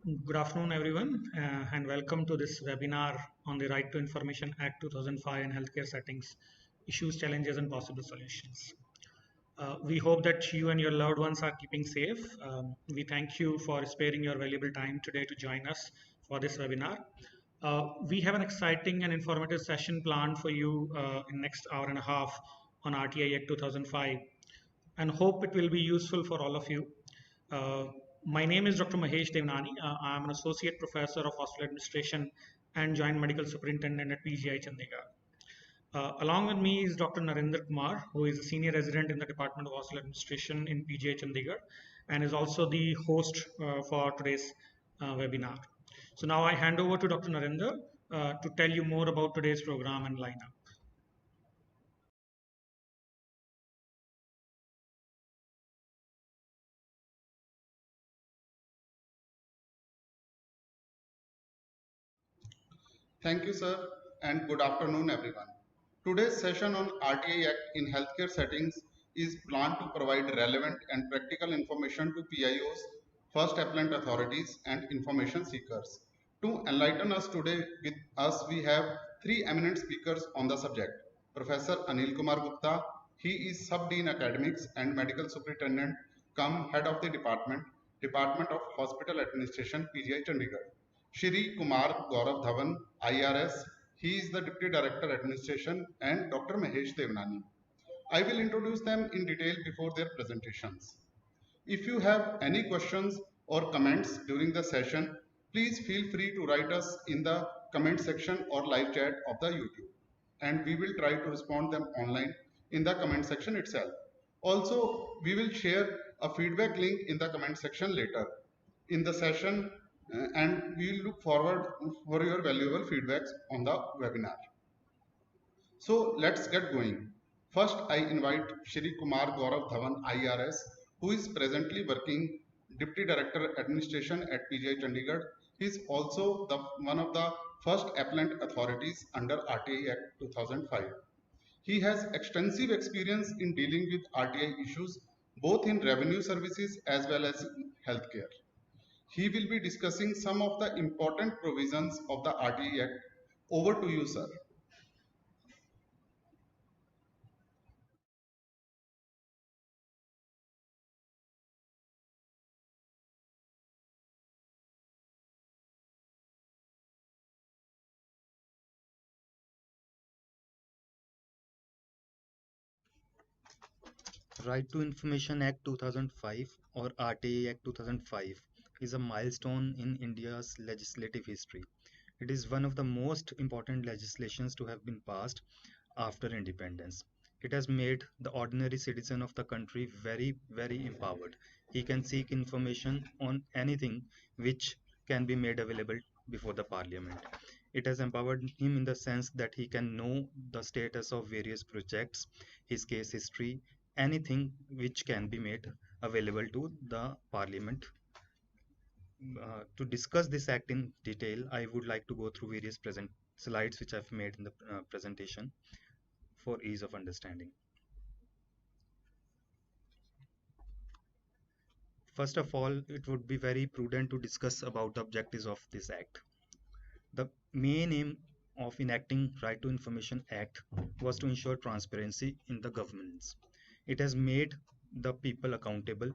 Good afternoon, everyone, and welcome to this webinar on the Right to Information Act 2005 in healthcare settings, issues, challenges, and possible solutions. We hope that you and your loved ones are keeping safe. We thank you for sparing your valuable time today to join us for this webinar. We have an exciting and informative session planned for you in next hour and a half on RTI Act 2005, and hope it will be useful for all of you. Uh, my name is Dr. Mahesh Devnani. I am an associate professor of hospital administration and joint medical superintendent at PGI Chandigarh. Along with me is Dr. Narendra Kumar, who is a senior resident in the Department of Hospital Administration in PGI Chandigarh and is also the host for today's webinar. So now I hand over to Dr. Narendra to tell you more about today's program and lineup. Thank you, sir, and good afternoon, everyone. Today's session on RTI Act in healthcare settings is planned to provide relevant and practical information to PIOs, first appellant authorities, and information seekers. To enlighten us today with us, we have three eminent speakers on the subject. Professor Anil Kumar Gupta, he is Sub-Dean Academics and Medical Superintendent, come Head of the Department of Hospital Administration, PGI Chandigarh. Shri Kumar Gaurav Dhawan, IRS, he is the Deputy Director Administration, and Dr. Mahesh Devnani. I will introduce them in detail before their presentations. If you have any questions or comments during the session, please feel free to write us in the comment section or live chat of the YouTube, and we will try to respond them online in the comment section itself. Also, we will share a feedback link in the comment section later in the session, and we will look forward for your valuable feedbacks on the webinar. So let's get going. First, I invite Shri Kumar Gaurav Dhawan, IRS, who is presently working Deputy Director Administration at PGI Chandigarh. He is also one of the first appellant authorities under RTI Act 2005. He has extensive experience in dealing with RTI issues both in revenue services as well as healthcare. He will be discussing some of the important provisions of the RTI Act. Over to you, sir. Right to Information Act 2005 or RTA Act 2005 is a milestone in India's legislative history. It is one of the most important legislations to have been passed after independence. It has made the ordinary citizen of the country very, very empowered. He can seek information on anything which can be made available before the parliament. It has empowered him in the sense that he can know the status of various projects, his case history, anything which can be made available to the parliament. To discuss this act in detail, I would like to go through various present slides which I've made in the presentation for ease of understanding. First of all, it would be very prudent to discuss about the objectives of this act. The main aim of enacting Right to Information Act was to ensure transparency in the governance. It has made the people accountable.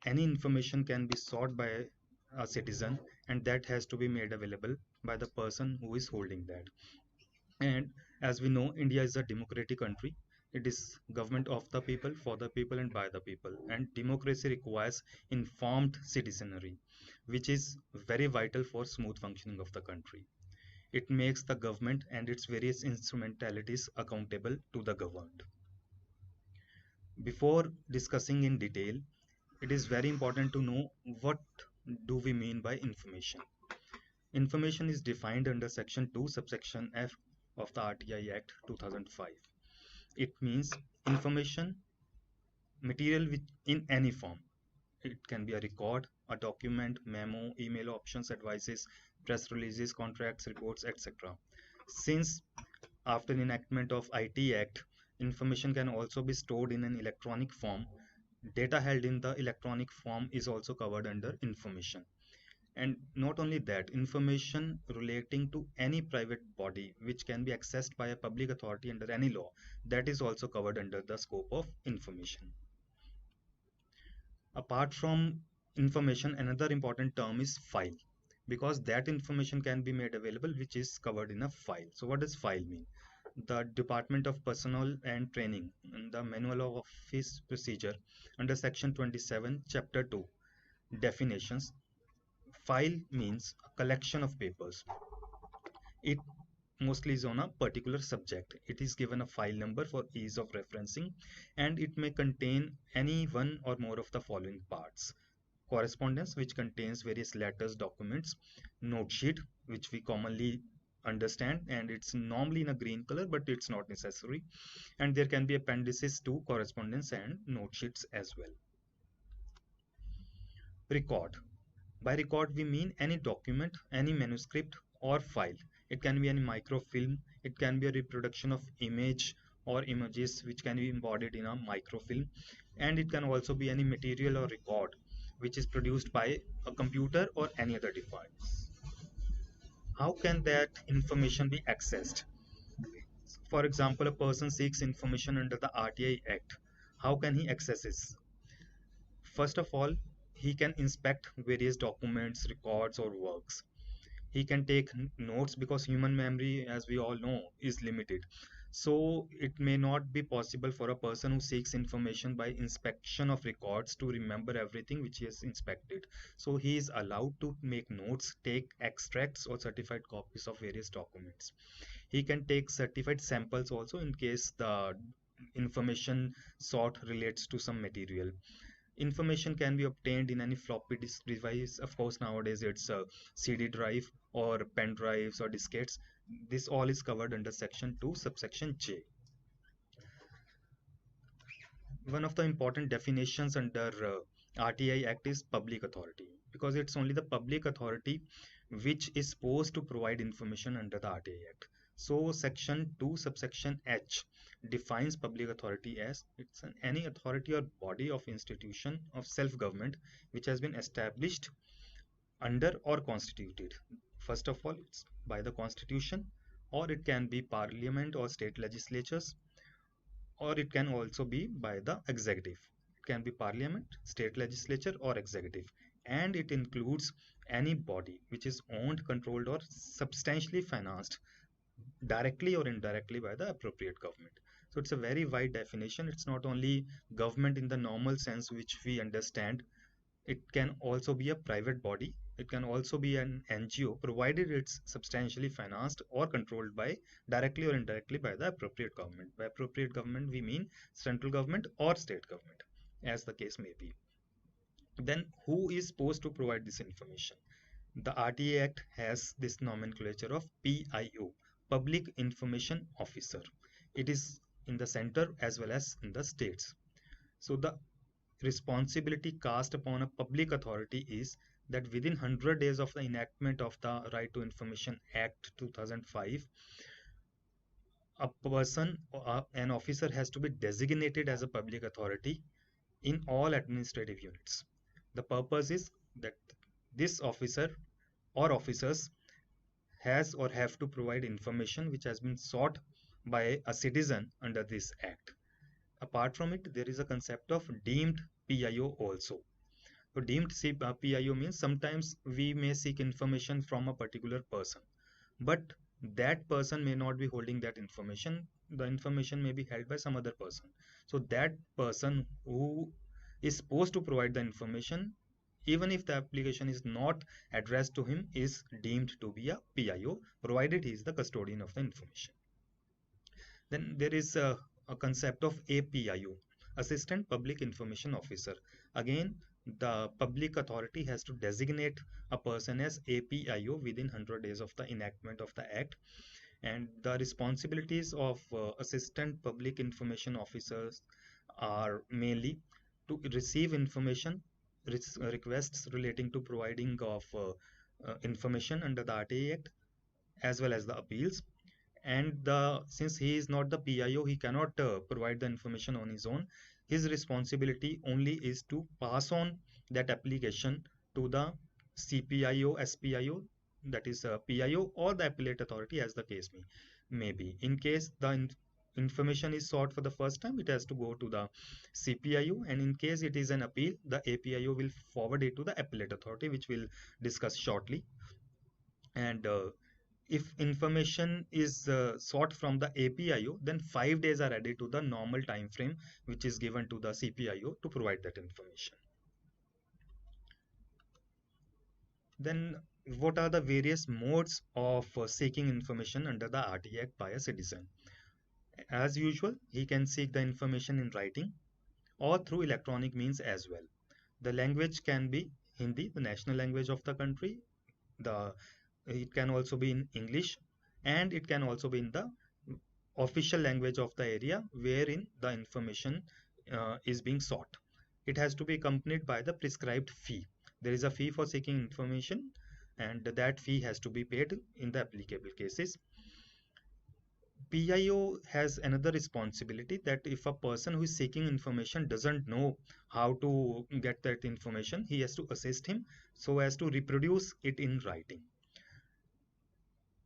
Any information can be sought by a citizen, and that has to be made available by the person who is holding that. And as we know, India is a democratic country. It is government of the people, for the people, and by the people. And democracy requires informed citizenry, which is very vital for smooth functioning of the country. It makes the government and its various instrumentalities accountable to the governed. Before discussing in detail, it is very important to know what do we mean by information. Information is defined under Section 2, subsection F of the RTI Act 2005. It means information, material in any form. It can be a record, a document, memo, email options, advices, press releases, contracts, reports, etc. Since after enactment of IT Act, information can also be stored in an electronic form. Data held in the electronic form is also covered under information. And not only that, information relating to any private body which can be accessed by a public authority under any law, that is also covered under the scope of information. Apart from information, another important term is file, because that information can be made available which is covered in a file. So what does file mean? The Department of Personnel and Training in the Manual of Office Procedure under section 27 chapter 2 definitions, file means a collection of papers. It mostly is on a particular subject. It is given a file number for ease of referencing, and it may contain any one or more of the following parts: correspondence, which contains various letters, documents; note sheet, which we commonly understand, and it's normally in a green color, but it's not necessary. And there can be appendices to correspondence and note sheets as well. Record. By record, we mean any document, any manuscript or file. It can be any microfilm, it can be a reproduction of image or images which can be embodied in a microfilm, and it can also be any material or record which is produced by a computer or any other device. How can that information be accessed? For example, a person seeks information under the RTI Act. How can he access this? First of all, he can inspect various documents, records, or works. He can take notes, because human memory, as we all know, is limited. So it may not be possible for a person who seeks information by inspection of records to remember everything which he has inspected. So he is allowed to make notes, take extracts or certified copies of various documents. He can take certified samples also in case the information sought relates to some material. Information can be obtained in any floppy disk device. Of course, nowadays it's a CD drive or pen drives or diskettes. This all is covered under section 2 subsection J. One of the important definitions under RTI Act is public authority, because it's only the public authority which is supposed to provide information under the RTI Act. So section 2 subsection H defines public authority as it's any authority or body of institution of self-government which has been established under or constituted. First of all, it's by the constitution, or it can be parliament or state legislatures, or it can also be by the executive. It can be parliament, state legislature, or executive. And it includes any body which is owned, controlled, or substantially financed directly or indirectly by the appropriate government. So it's a very wide definition. It's not only government in the normal sense which we understand. It can also be a private body. It can also be an NGO, provided it's substantially financed or controlled by directly or indirectly by the appropriate government. By appropriate government, we mean central government or state government, as the case may be. Then who is supposed to provide this information? The RTA Act has this nomenclature of PIO, Public Information Officer. It is in the center as well as in the states. So the responsibility cast upon a public authority is that within 100 days of the enactment of the Right to Information Act 2005, a person, an officer has to be designated as a public authority in all administrative units. The purpose is that this officer or officers has or have to provide information which has been sought by a citizen under this act. Apart from it, there is a concept of deemed PIO also. So deemed PIO means sometimes we may seek information from a particular person, but that person may not be holding that information. The information may be held by some other person. So that person who is supposed to provide the information, even if the application is not addressed to him, is deemed to be a PIO, provided he is the custodian of the information. Then there is a concept of APIO, Assistant Public Information Officer. Again, the public authority has to designate a person as APIO within 100 days of the enactment of the act. And the responsibilities of Assistant Public Information Officers are mainly to receive information, requests relating to providing of information under the RTA Act, as well as the appeals. And since he is not the PIO, he cannot provide the information on his own. His responsibility only is to pass on that application to the CPIO, SPIO, that is PIO, or the appellate authority, as the case may be. In case the information is sought for the first time, it has to go to the CPIO, and in case it is an appeal, the APIO will forward it to the appellate authority, which we'll discuss shortly. And if information is sought from the APIO, then 5 days are added to the normal time frame which is given to the CPIO to provide that information. Then what are the various modes of seeking information under the RTA Act by a citizen? As usual, he can seek the information in writing or through electronic means as well. The language can be Hindi, the national language of the country. It can also be in English, and it can also be in the official language of the area wherein the information is being sought. It has to be accompanied by the prescribed fee. There is a fee for seeking information, and that fee has to be paid in the applicable cases. PIO has another responsibility, that if a person who is seeking information doesn't know how to get that information, he has to assist him so as to reproduce it in writing.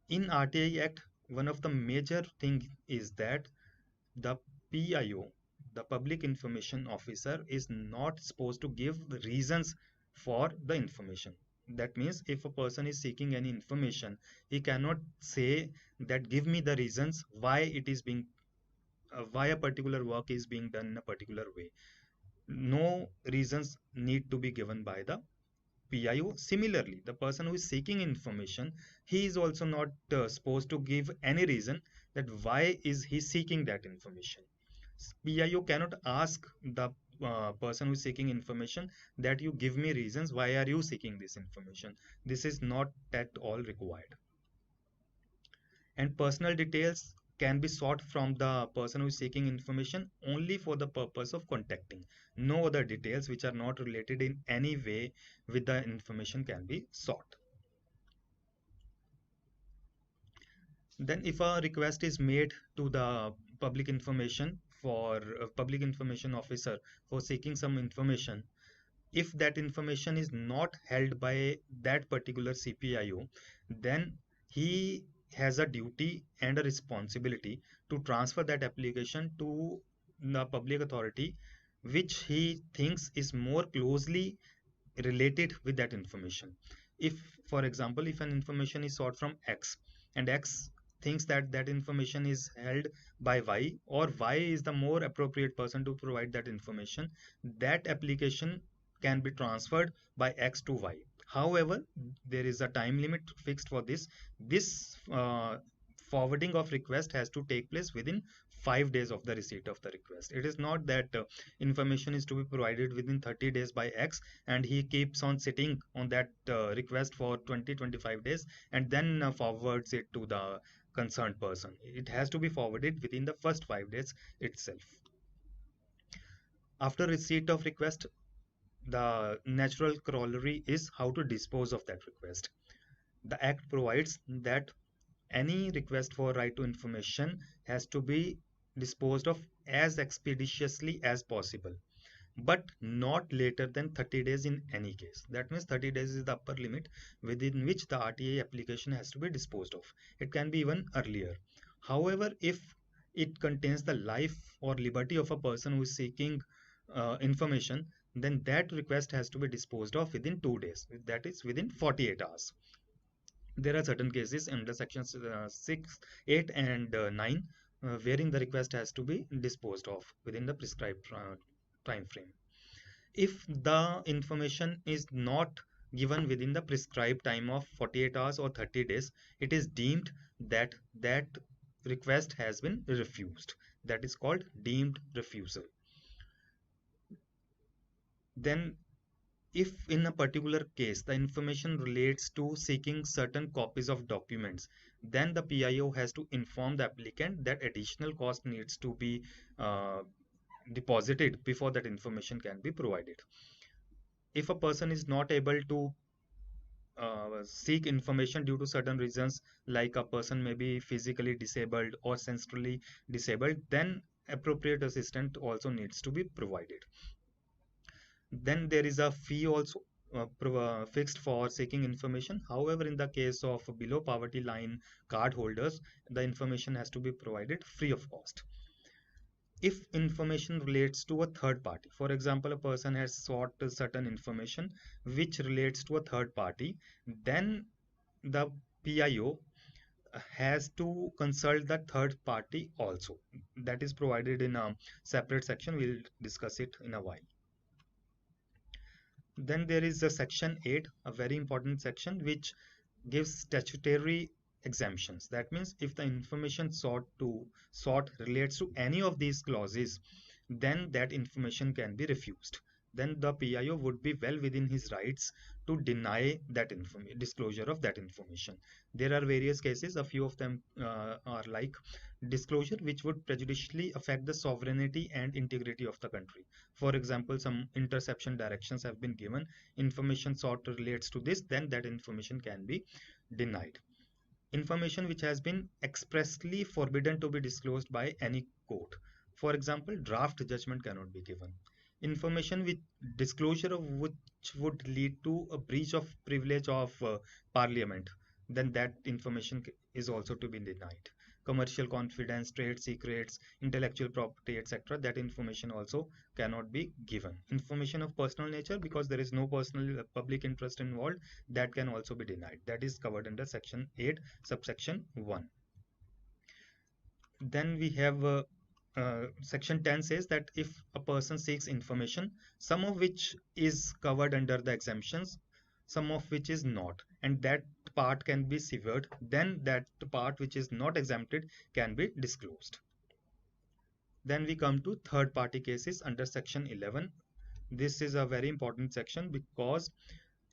In RTI Act, one of the major thing is that the PIO, the Public Information Officer, is not supposed to give reasons for the information. That means if a person is seeking any information, he cannot say that give me the reasons why it is being why a particular work is being done in a particular way. No reasons need to be given by the PIO. Similarly, the person who is seeking information, he is also not supposed to give any reason that why is he seeking that information. PIO cannot ask the person who is seeking information that you give me reasons why are you seeking this information. This is not at all required. And personal details can be sought from the person who is seeking information only for the purpose of contacting. No other details which are not related in any way with the information can be sought. Then if a request is made to the public information officer for seeking some information, if that information is not held by that particular CPIO, then he has a duty and a responsibility to transfer that application to the public authority which he thinks is more closely related with that information. If, for example, if an information is sought from X and X thinks that that information is held by Y, or Y is the more appropriate person to provide that information, that application can be transferred by X to Y. However, there is a time limit fixed for this. This forwarding of request has to take place within 5 days of the receipt of the request. It is not that information is to be provided within 30 days by X and he keeps on sitting on that request for 20-25 days and then forwards it to the concerned person. It has to be forwarded within the first 5 days itself. After receipt of request, the natural corollary is how to dispose of that request. The Act provides that any request for right to information has to be disposed of as expeditiously as possible, but not later than 30 days in any case. That means 30 days is the upper limit within which the RTA application has to be disposed of. It can be even earlier. However, if it contains the life or liberty of a person who is seeking information, then that request has to be disposed of within 2 days, that is within 48 hours. There are certain cases under sections 6, 8 and 9 wherein the request has to be disposed of within the prescribed time frame. If the information is not given within the prescribed time of 48 hours or 30 days, it is deemed that that request has been refused. That is called deemed refusal. Then if in a particular case the information relates to seeking certain copies of documents, then the PIO has to inform the applicant that additional cost needs to be deposited before that information can be provided. If a person is not able to seek information due to certain reasons, like a person may be physically disabled or sensorily disabled, then appropriate assistance also needs to be provided. Then there is a fee also fixed for seeking information. However, in the case of below poverty line card holders, the information has to be provided free of cost. If information relates to a third party, for example, a person has sought a certain information which relates to a third party, then the PIO has to consult the third party also. That is provided in a separate section. We'll discuss it in a while. Then there is a section 8, a very important section, which gives statutory exemptions. That means if the information sought relates to any of these clauses, then that information can be refused. Then the PIO would be well within his rights to deny that disclosure of that information. There are various cases. A few of them are like disclosure which would prejudicially affect the sovereignty and integrity of the country. For example, some interception directions have been given. Information sought relates to this, then that information can be denied. Information which has been expressly forbidden to be disclosed by any court. For example, draft judgment cannot be given. Information with disclosure of which would lead to a breach of privilege of parliament, then that information is also to be denied. Commercial confidence, trade secrets, intellectual property, etc., that information also cannot be given. Information of personal nature, because there is no personal public interest involved, that can also be denied. That is covered under section 8 subsection 1. Then we have section 10 says that if a person seeks information, some of which is covered under the exemptions, some of which is not, and that part can be severed, then that part which is not exempted can be disclosed. Then we come to third party cases under section 11. This is a very important section because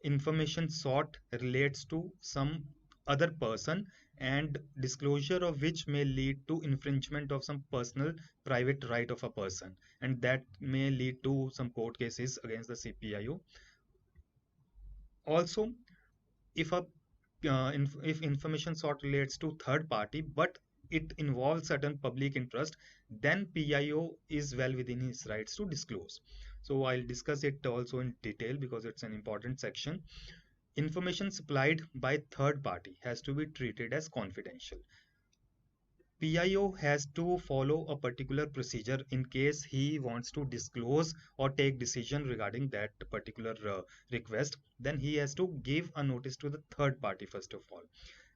information sought relates to some other person and disclosure of which may lead to infringement of some personal private right of a person, and that may lead to some court cases against the CPIO. Also, if information sought relates to third party but it involves certain public interest, then PIO is well within his rights to disclose. So I'll discuss it also in detail because it's an important section. Information supplied by third party has to be treated as confidential. PIO has to follow a particular procedure in case he wants to disclose or take decision regarding that particular request. Then he has to give a notice to the third party first of all,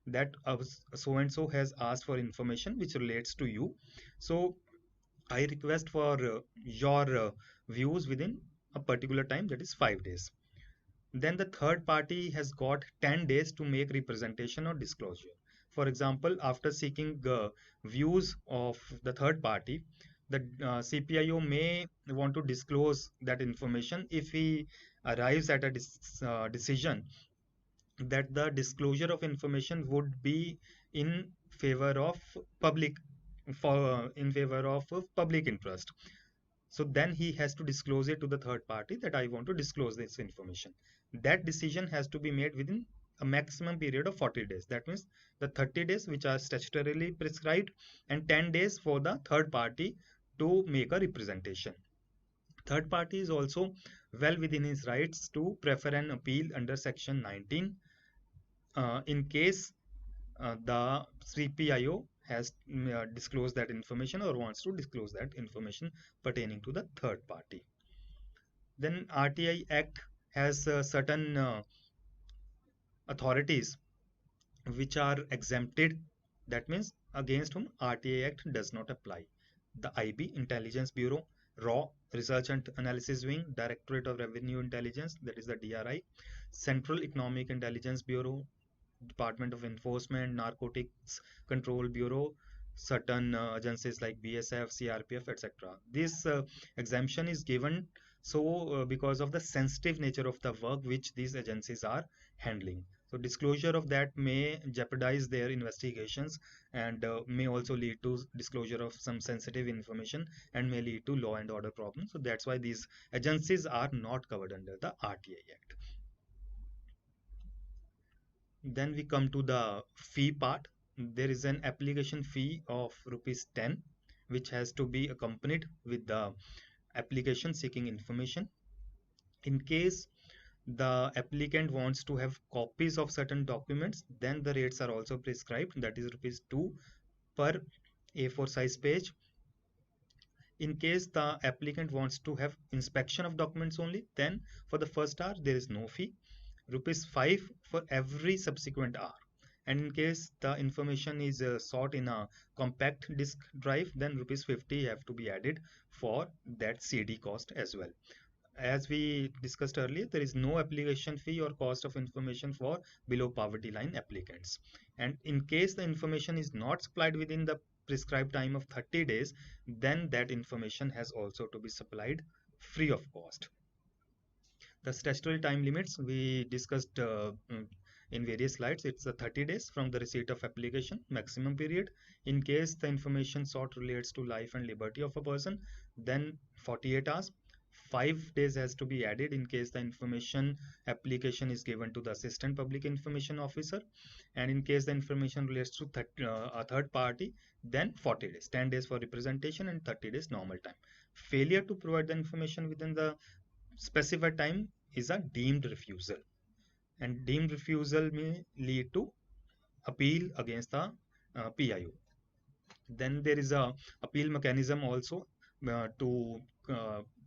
that so and so has asked for information which relates to you. So I request for your views within a particular time, that is 5 days. Then the third party has got 10 days to make representation or disclosure. For example, after seeking views of the third party, the CPIO may want to disclose that information if he arrives at a decision that the disclosure of information would be in favor of public public interest. So then he has to disclose it to the third party that I want to disclose this information. That decision has to be made within a maximum period of 40 days. That means the 30 days which are statutorily prescribed and 10 days for the third party to make a representation. Third party is also well within his rights to prefer an appeal under section 19 in case the CPIO has disclosed that information or wants to disclose that information pertaining to the third party. Then RTI Act has certain authorities which are exempted. That means against whom RTI Act does not apply. The IB, Intelligence Bureau; RAW, Research and Analysis Wing; Directorate of Revenue Intelligence, that is the DRI; Central Economic Intelligence Bureau; Department of Enforcement; Narcotics Control Bureau; certain agencies like BSF, CRPF, etc. This exemption is given because of the sensitive nature of the work which these agencies are handling. So disclosure of that may jeopardize their investigations and may also lead to disclosure of some sensitive information and may lead to law and order problems. So that's why these agencies are not covered under the RTI Act. Then we come to the fee part. There is an application fee of ₹10 which has to be accompanied with the application seeking information. In case the applicant wants to have copies of certain documents, then the rates are also prescribed, that is rupees 2 per A4 size page. In case the applicant wants to have inspection of documents only, then for the first hour there is no fee, rupees 5 for every subsequent hour. And in case the information is sought in a compact disk drive, then rupees 50 have to be added for that CD cost as well. As we discussed earlier, there is no application fee or cost of information for below poverty line applicants. And in case the information is not supplied within the prescribed time of 30 days, then that information has also to be supplied free of cost. The statutory time limits we discussed in various slides. It's 30 days from the receipt of application maximum period. In case the information sought relates to life and liberty of a person, then 48 hours. 5 days has to be added in case the information application is given to the assistant public information officer, and in case the information relates to a third party, then 40 days, 10 days for representation and 30 days normal time. Failure to provide the information within the specified time is a deemed refusal, and deemed refusal may lead to appeal against the PIO. Then there is a appeal mechanism also to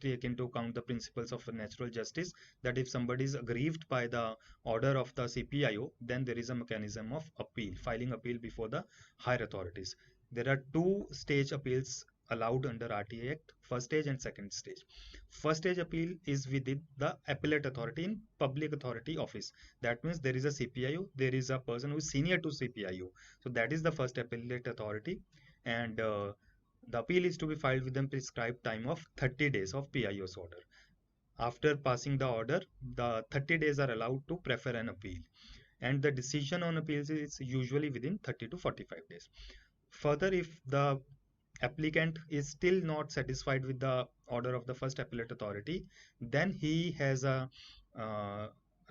take into account the principles of natural justice, that if somebody is aggrieved by the order of the CPIO, then there is a mechanism of appeal, filing appeal before the higher authorities. There are two-stage appeals allowed under RTA Act, first stage and second stage. First stage appeal is within the appellate authority in public authority office. That means there is a CPIO, there is a person who is senior to CPIO. So that is the first appellate authority, and the appeal is to be filed within prescribed time of 30 days of PIO's order. After passing the order, the 30 days are allowed to prefer an appeal, and the decision on appeals is usually within 30 to 45 days. Further, if the applicant is still not satisfied with the order of the first appellate authority, then he has a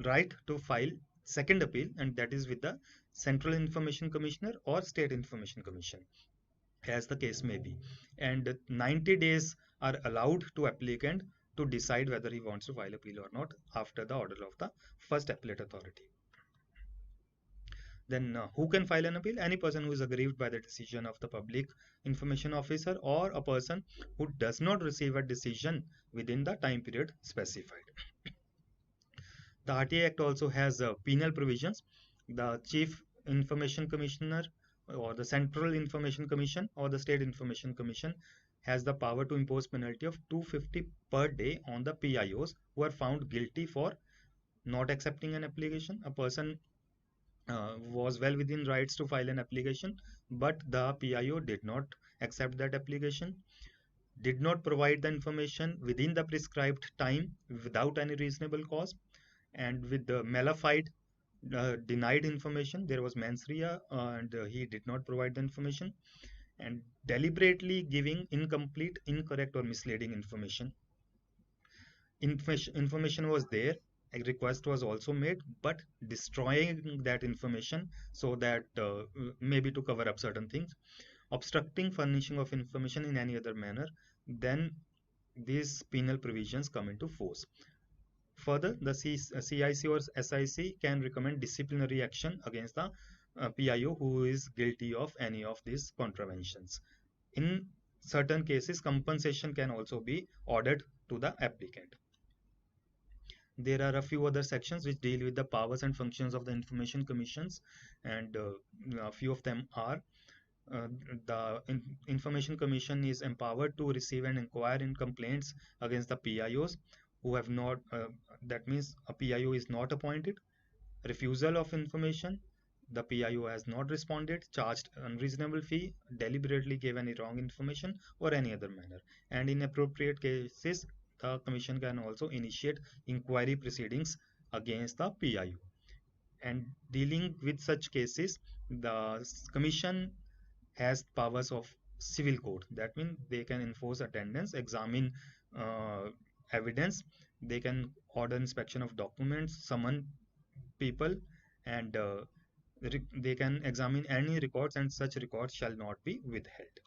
right to file second appeal, and that is with the Central Information Commissioner or State Information Commission, as the case may be. And 90 days are allowed to applicant to decide whether he wants to file appeal or not after the order of the first appellate authority. Then who can file an appeal? Any person who is aggrieved by the decision of the public information officer, or a person who does not receive a decision within the time period specified. The RTA Act also has penal provisions. The Chief Information Commissioner or the Central Information Commission or the State Information Commission has the power to impose penalty of 250 per day on the PIOs who are found guilty for not accepting an application. A person was well within rights to file an application, but the PIO did not accept that application, did not provide the information within the prescribed time without any reasonable cause, and with the malified denied information. There was mens rea, and he did not provide the information, and deliberately giving incomplete, incorrect or misleading information. Information was there, a request was also made, but destroying that information so that maybe to cover up certain things, obstructing furnishing of information in any other manner, then these penal provisions come into force. Further, the CIC or SIC can recommend disciplinary action against the PIO who is guilty of any of these contraventions. In certain cases, compensation can also be ordered to the applicant. There are a few other sections which deal with the powers and functions of the information commissions, and a few of them are the Information Commission is empowered to receive and inquire in complaints against the PIOs who have not, that means a PIO is not appointed, refusal of information, the PIO has not responded, charged unreasonable fee, deliberately gave any wrong information, or any other manner. And in appropriate cases, the Commission can also initiate inquiry proceedings against the PIO. And dealing with such cases, the Commission has powers of civil code. That means they can enforce attendance, examine evidence, they can order inspection of documents, summon people, and they can examine any records, and such records shall not be withheld.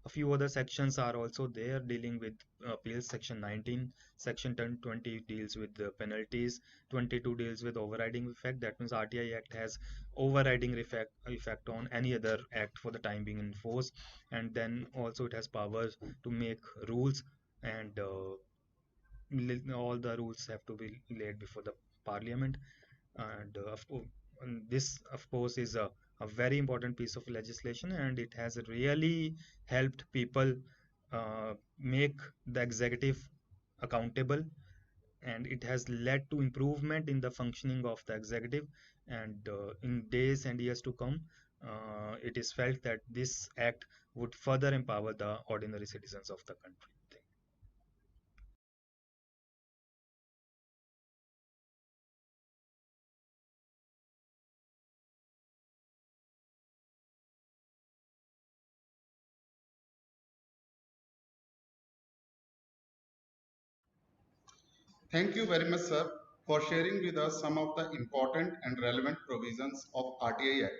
A few other sections are also there dealing with appeals. Section 19, Section 10, 20 deals with the penalties, 22 deals with overriding effect. That means RTI Act has overriding effect on any other act for the time being in force. And then also it has powers to make rules, and all the rules have to be laid before the parliament. And this of course is a very important piece of legislation, and it has really helped people make the executive accountable, and it has led to improvement in the functioning of the executive. And in days and years to come, it is felt that this act would further empower the ordinary citizens of the country. Thank you very much, sir, for sharing with us some of the important and relevant provisions of RTI Act.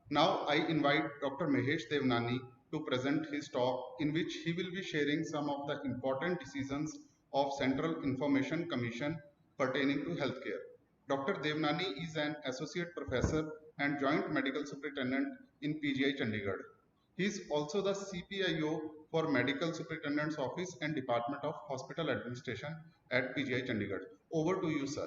Now I invite Dr. Mahesh Devnani to present his talk, in which he will be sharing some of the important decisions of Central Information Commission pertaining to healthcare. Dr. Devnani is an associate professor and joint medical superintendent in PGI Chandigarh. He is also the CPIO for Medical Superintendent's Office and Department of Hospital Administration at PGI Chandigarh. Over to you, sir.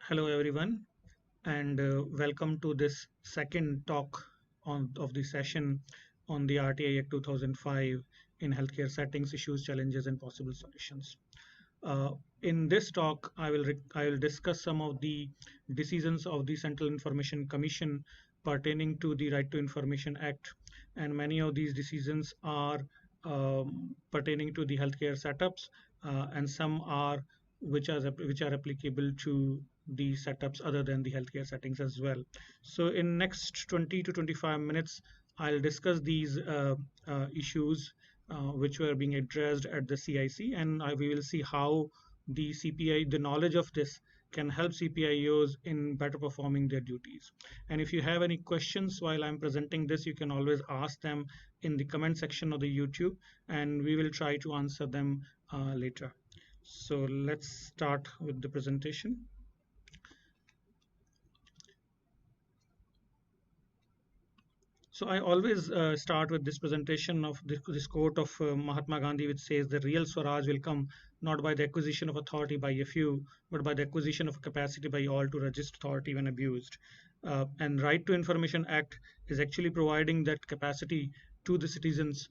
Hello, everyone, and welcome to this second talk of the session on the RTI Act 2005 in healthcare settings, issues, challenges, and possible solutions. In this talk, I will discuss some of the decisions of the Central Information Commission pertaining to the Right to Information Act, and many of these decisions are pertaining to the healthcare setups, and some are which are applicable to the setups other than the healthcare settings as well. So in next 20 to 25 minutes, I'll discuss these issues which were being addressed at the CIC, and we will see how the knowledge of this can help CPIOs in better performing their duties. And if you have any questions while I'm presenting this, you can always ask them in the comment section of the YouTube, and we will try to answer them later. So let's start with the presentation. So I always start with this presentation of this quote of Mahatma Gandhi, which says the real Swaraj will come not by the acquisition of authority by a few, but by the acquisition of capacity by all to resist authority when abused. And Right to Information Act is actually providing that capacity to the citizens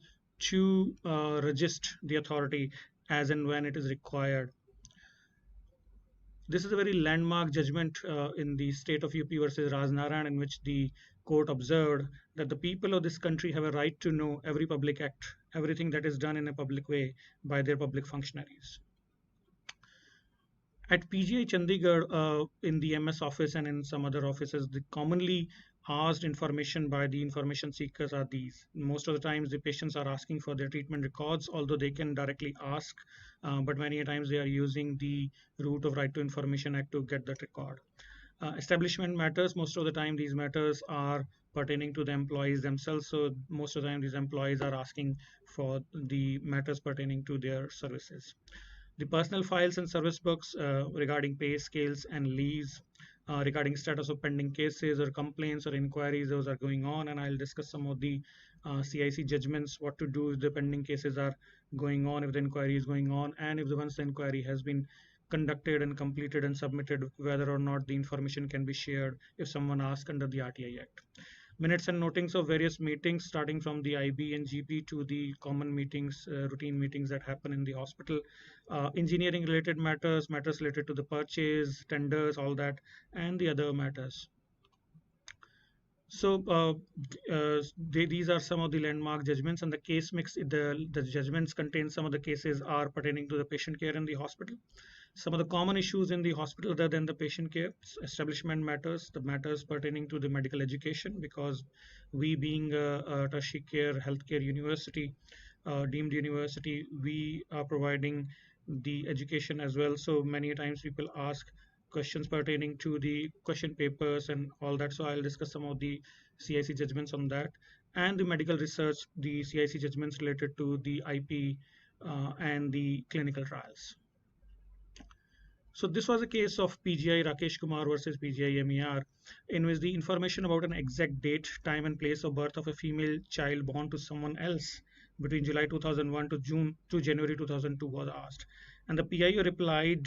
to resist the authority as and when it is required. This is a very landmark judgment in the state of UP versus Rajnaran, in which the court observed that the people of this country have a right to know every public act, everything that is done in a public way by their public functionaries. At PGI Chandigarh, in the MS office and in some other offices, the commonly asked information by the information seekers are these. Most of the times the patients are asking for their treatment records, although they can directly ask, but many times they are using the route of Right to Information Act to get that record. Establishment matters, most of the time these matters are pertaining to the employees themselves, so most of the time these employees are asking for the matters pertaining to their services. The personal files and service books regarding pay scales and leaves, regarding status of pending cases or complaints or inquiries, those are going on, and I'll discuss some of the CIC judgments, what to do if the pending cases are going on, if the inquiry is going on, and if once the inquiry has been conducted and completed and submitted, whether or not the information can be shared if someone asks under the RTI Act. Minutes and notings of various meetings, starting from the IB and GP to the common meetings, routine meetings that happen in the hospital, engineering related matters, matters related to the purchase, tenders, all that, and the other matters. So these are some of the landmark judgments, and the case mix, the judgments contain some of the cases are pertaining to the patient care in the hospital. Some of the common issues in the hospital other than the patient care, establishment matters, the matters pertaining to the medical education, because we being a tertiary care healthcare university, deemed university, we are providing the education as well. So many times people ask questions pertaining to the question papers and all that. So I'll discuss some of the CIC judgments on that, and the medical research, the CIC judgments related to the IP and the clinical trials. So this was a case of PGI Rakesh Kumar versus PGI MER, in which the information about an exact date, time, and place of birth of a female child born to someone else between July 2001 to January 2002 was asked, and the PIO replied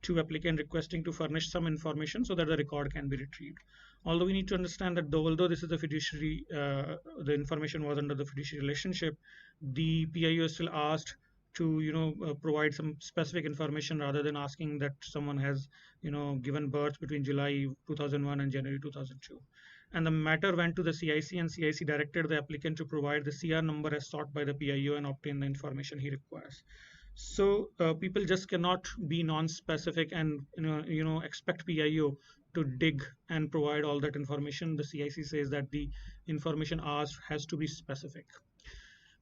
to applicant requesting to furnish some information so that the record can be retrieved. Although we need to understand that although this is a fiduciary, the information was under the fiduciary relationship, the PIO still asked to provide some specific information rather than asking that someone has given birth between July 2001 and January 2002. And the matter went to the CIC, and CIC directed the applicant to provide the CR number as sought by the PIO and obtain the information he requires. So people just cannot be non-specific and expect PIO to dig and provide all that information. The CIC says that the information asked has to be specific.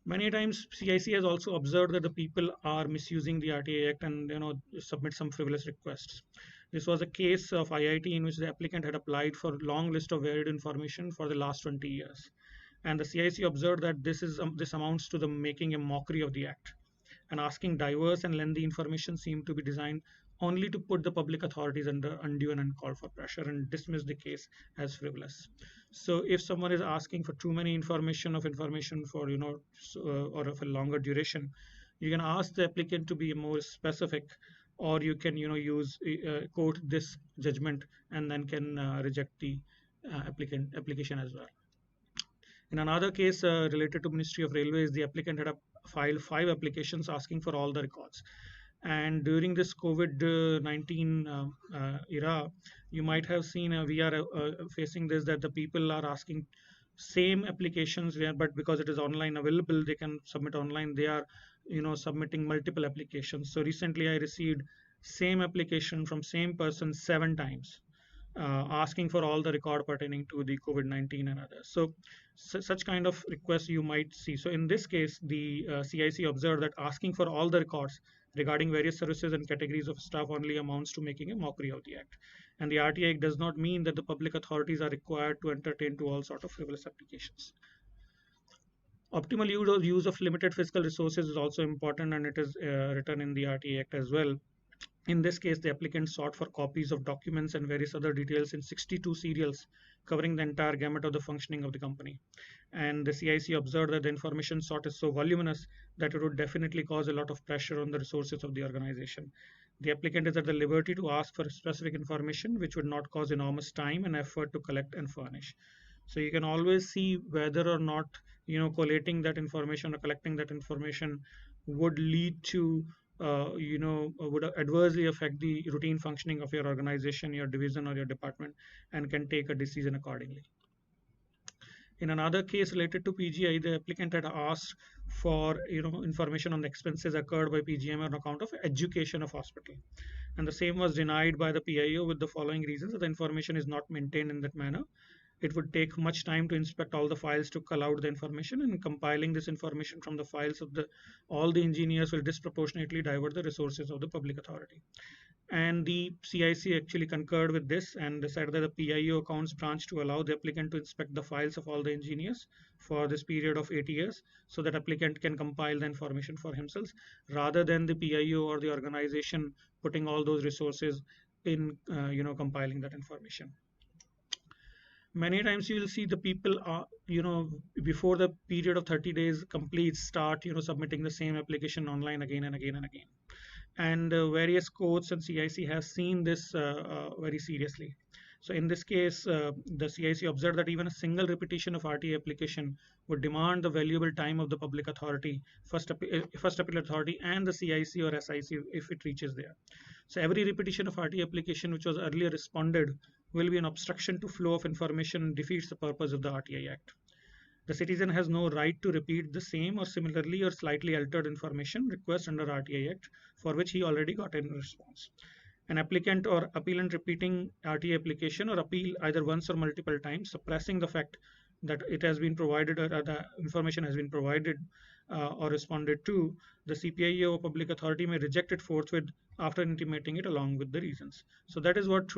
Many times CIC has also observed that the people are misusing the RTA Act and submit some frivolous requests. This was a case of IIT in which the applicant had applied for a long list of varied information for the last 20 years. And the CIC observed that this amounts to the making a mockery of the Act, and asking diverse and lengthy information seemed to be designed only to put the public authorities under undue and uncalled for pressure, and dismiss the case as frivolous. So if someone is asking for too many information for or of a longer duration, you can ask the applicant to be more specific, or you can use quote this judgment and then can reject the application as well. In another case related to Ministry of Railways, the applicant had filed 5 applications asking for all the records. And during this COVID-19 era, you might have seen we are facing this, that the people are asking same applications but because it is online available, they can submit online. They are submitting multiple applications. So recently I received same application from same person 7 times. Asking for all the record pertaining to the COVID-19 and others. So such kind of requests you might see. So in this case, the CIC observed that asking for all the records regarding various services and categories of staff only amounts to making a mockery of the Act. And the RTA Act does not mean that the public authorities are required to entertain to all sort of frivolous applications. Optimal use of limited fiscal resources is also important, and it is written in the RTA Act as well. In this case, the applicant sought for copies of documents and various other details in 62 serials covering the entire gamut of the functioning of the company. And the CIC observed that the information sought is so voluminous that it would definitely cause a lot of pressure on the resources of the organization. The applicant is at the liberty to ask for specific information which would not cause enormous time and effort to collect and furnish. So you can always see whether or not collating that information or collecting that information would lead to would adversely affect the routine functioning of your organization, your division, or your department, and can take a decision accordingly. In another case related to PGI, the applicant had asked for information on the expenses incurred by PGM on account of education of hospital, and the same was denied by the PIO with the following reasons: that the information is not maintained in that manner. It would take much time to inspect all the files to cull out the information, and compiling this information from the files of all the engineers will disproportionately divert the resources of the public authority. And the CIC actually concurred with this and decided that the PIO accounts branch to allow the applicant to inspect the files of all the engineers for this period of 8 years, so that applicant can compile the information for himself, rather than the PIO or the organization putting all those resources in compiling that information. Many times you will see the people are before the period of 30 days completes start submitting the same application online again and again and again, and various courts and CIC has seen this very seriously. So in this case, the CIC observed that even a single repetition of RTA application would demand the valuable time of the public authority, first appeal authority, and the CIC or SIC if it reaches there. So every repetition of RTA application which was earlier responded will be an obstruction to flow of information and defeats the purpose of the RTA Act. The citizen has no right to repeat the same or similarly or slightly altered information request under RTI Act for which he already got a response. An applicant or appellant repeating RTA application or appeal either once or multiple times, suppressing the fact that it has been provided or the information has been provided or responded to, the CPIO or public authority may reject it forthwith after intimating it along with the reasons. So that is what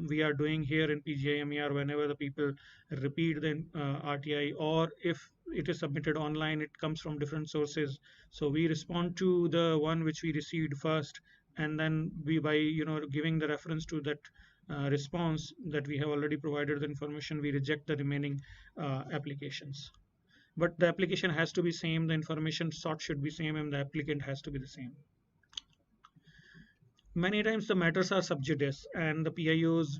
we are doing here in PGIMER. Whenever the people repeat the RTI, or if it is submitted online, it comes from different sources. So we respond to the one which we received first, and then we, by giving the reference to that response that we have already provided the information, we reject the remaining applications. But the application has to be same, the information sought should be same, and the applicant has to be the same. Many times the matters are sub judice, and the PIOs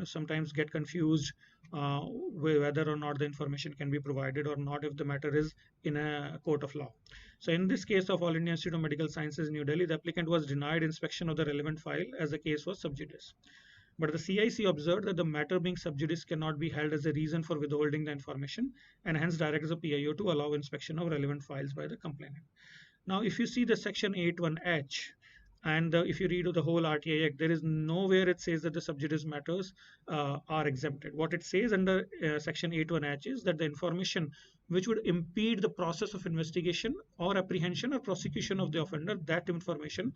sometimes get confused with whether or not the information can be provided or not if the matter is in a court of law. So in this case of All India Institute of Medical Sciences, New Delhi, the applicant was denied inspection of the relevant file as the case was sub judice. But the CIC observed that the matter being sub judice cannot be held as a reason for withholding the information, and hence directs the PIO to allow inspection of relevant files by the complainant. Now, if you see the section 8(1)(h), and if you read the whole RTI Act, there is nowhere it says that the sub judice matters are exempted. What it says under section 8(1)(h) is that the information which would impede the process of investigation or apprehension or prosecution of the offender, that information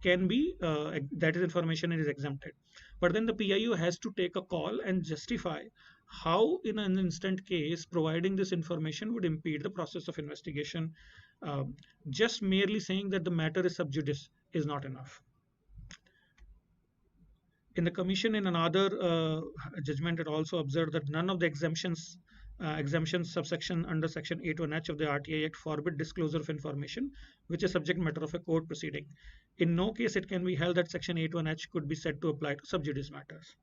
can be, that is information is exempted. But then the PIO has to take a call and justify how in an instant case providing this information would impede the process of investigation. Just merely saying that the matter is sub judice is not enough. In the commission, in another judgment, it also observed that none of the exemptions subsection under section 8(1)(h) of the RTI Act forbid disclosure of information which is subject matter of a court proceeding. In no case it can be held that section 8(1)(h) could be said to apply to sub judice matters.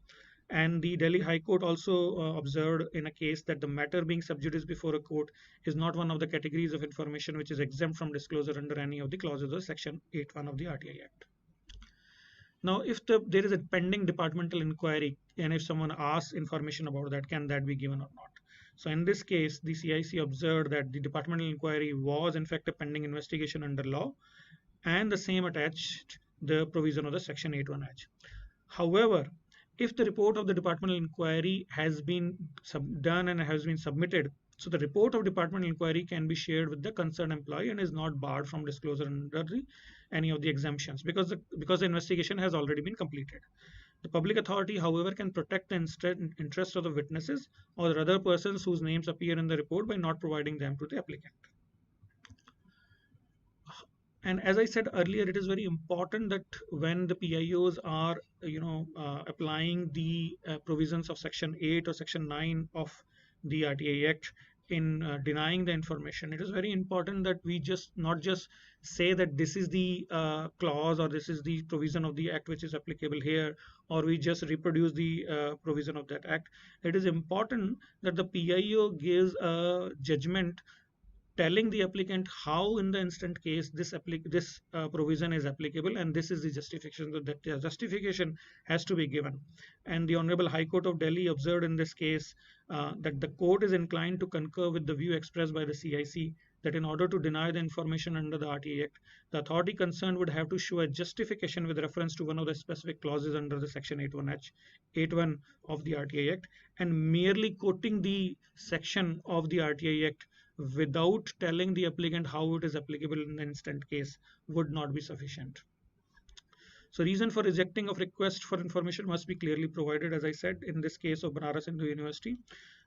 And the Delhi High Court also observed in a case that the matter being sub judice before a court is not one of the categories of information which is exempt from disclosure under any of the clauses of section 8(1) of the RTI Act. Now, if there is a pending departmental inquiry and if someone asks information about that, can that be given or not? So in this case, the CIC observed that the departmental inquiry was in fact a pending investigation under law, and the same attached the provision of the section 8(1)(h). However, if the report of the departmental inquiry has been done and has been submitted, so the report of departmental inquiry can be shared with the concerned employee and is not barred from disclosure under any of the exemptions because the investigation has already been completed. The public authority, however, can protect the interest of the witnesses or the other persons whose names appear in the report by not providing them to the applicant. And as I said earlier, it is very important that when the PIOs are, applying the provisions of Section 8 or Section 9 of the RTI Act in denying the information, it is very important that we not just say that this is the clause or this is the provision of the act which is applicable here, or we just reproduce the provision of that act. It is important that the PIO gives a judgment telling the applicant how in the instant case this provision is applicable, and this is the justification. That the justification has to be given. And the Honorable High Court of Delhi observed in this case that the court is inclined to concur with the view expressed by the CIC that in order to deny the information under the RTI Act, the authority concerned would have to show a justification with reference to one of the specific clauses under the section 8(1) of the RTI Act, and merely quoting the section of the RTI Act without telling the applicant how it is applicable in the instant case would not be sufficient. So reason for rejecting of request for information must be clearly provided. As I said, in this case of Banaras Hindu University,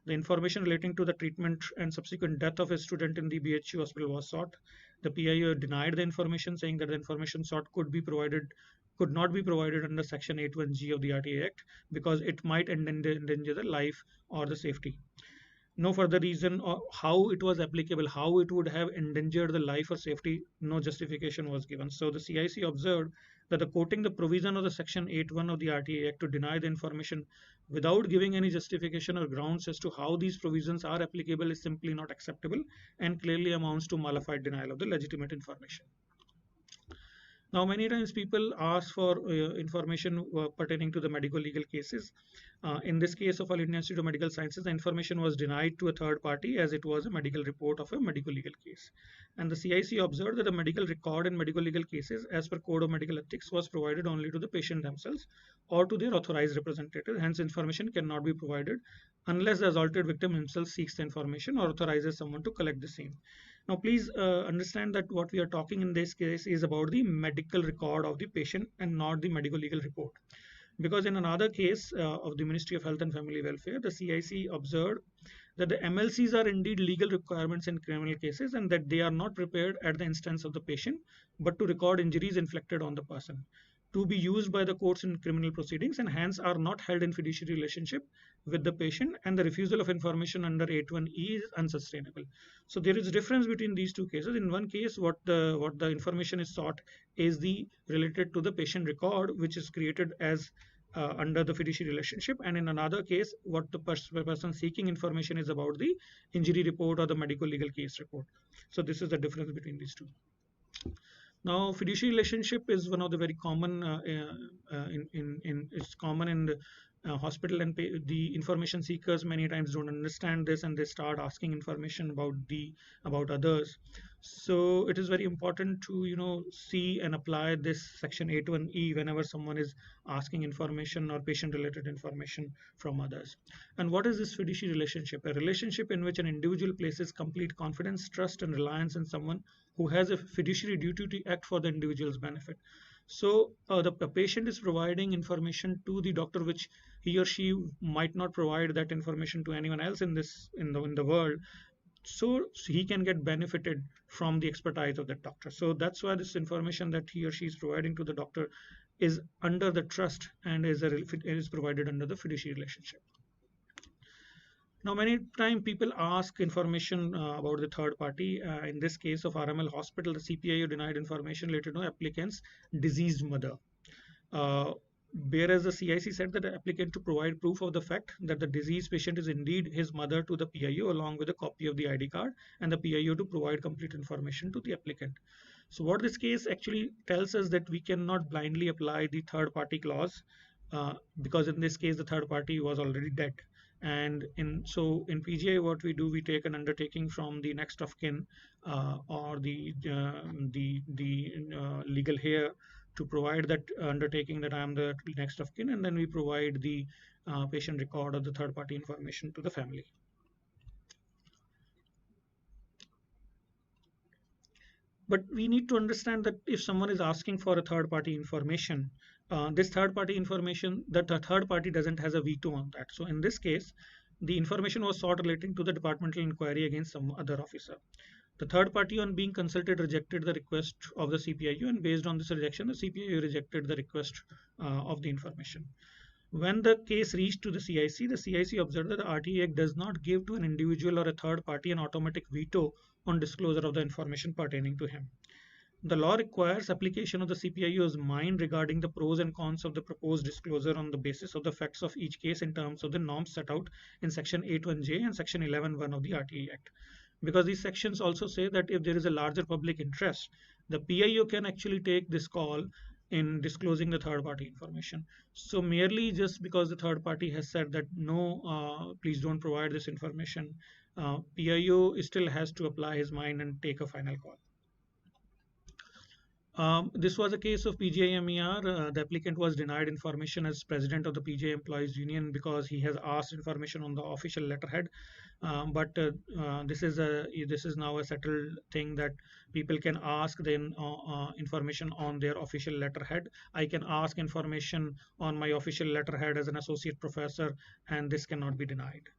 the information relating to the treatment and subsequent death of a student in the BHU hospital was sought. The PIO denied the information, saying that the information sought could not be provided under section 8(1)(g) of the RTI Act because it might endanger the life or the safety. No further reason or how it was applicable, how it would have endangered the life or safety, no justification was given. So the CIC observed that the quoting the provision of the section 8(1) of the RTI Act to deny the information without giving any justification or grounds as to how these provisions are applicable is simply not acceptable and clearly amounts to malified denial of the legitimate information. Now, many times people ask for information pertaining to the medical legal cases. In this case of All India Institute of Medical Sciences, the information was denied to a third party as it was a medical report of a medical legal case. And the CIC observed that the medical record in medical legal cases, as per Code of Medical Ethics, was provided only to the patient themselves or to their authorized representative. Hence, information cannot be provided unless the assaulted victim himself seeks the information or authorizes someone to collect the same. Now, please understand that what we are talking in this case is about the medical record of the patient and not the medical legal report. Because in another case of the Ministry of Health and Family Welfare, the CIC observed that the MLCs are indeed legal requirements in criminal cases and that they are not prepared at the instance of the patient, but to record injuries inflicted on the person, to be used by the courts in criminal proceedings, and hence are not held in fiduciary relationship with the patient, and the refusal of information under 81E is unsustainable. So there is a difference between these two cases. In one case, what the information is sought is the related to the patient record, which is created as under the fiduciary relationship, and in another case, what the person seeking information is about the injury report or the medical legal case report. So this is the difference between these two. Now, fiduciary relationship is one of the very common it's common in the hospital, and the information seekers many times don't understand this and they start asking information about others. So it is very important to see and apply this section 81E whenever someone is asking information or patient related information from others. And what is this fiduciary relationship? A relationship in which an individual places complete confidence, trust and reliance in someone who has a fiduciary duty to act for the individual's benefit. So the patient is providing information to the doctor which he or she might not provide that information to anyone else in the world, so he can get benefited from the expertise of that doctor. So that's why this information that he or she is providing to the doctor is under the trust and is provided under the fiduciary relationship. Now, many times people ask information about the third party. In this case of RML Hospital, the CPIO denied information related to applicant's deceased mother. Whereas the CIC said that the applicant to provide proof of the fact that the deceased patient is indeed his mother to the PIO along with a copy of the ID card, and the PIO to provide complete information to the applicant. So what this case actually tells us that we cannot blindly apply the third party clause because in this case the third party was already dead. And in PGI, what we do, we take an undertaking from the next of kin or the legal heir to provide that undertaking that I am the next of kin, and then we provide the patient record or the third party information to the family. But we need to understand that if someone is asking for a third party information, this third party information, that the third party doesn't has a veto on that. So in this case, the information was sought relating to the departmental inquiry against some other officer. The third party, on being consulted, rejected the request of the CPIO, and based on this rejection, the CPIO rejected the request of the information. When the case reached to the CIC observed that the RTA Act does not give to an individual or a third party an automatic veto on disclosure of the information pertaining to him. The law requires application of the CPIO's mind regarding the pros and cons of the proposed disclosure on the basis of the facts of each case in terms of the norms set out in Section 81J and Section 11(1) of the RTA Act. Because these sections also say that if there is a larger public interest, the PIO can actually take this call in disclosing the third party information. So merely just because the third party has said that no, please don't provide this information, PIO still has to apply his mind and take a final call. This was a case of PGI MER. The applicant was denied information as president of the PGI Employees Union because he has asked information on the official letterhead. But this is now a settled thing that people can ask the information on their official letterhead. I can ask information on my official letterhead as an associate professor, and this cannot be denied.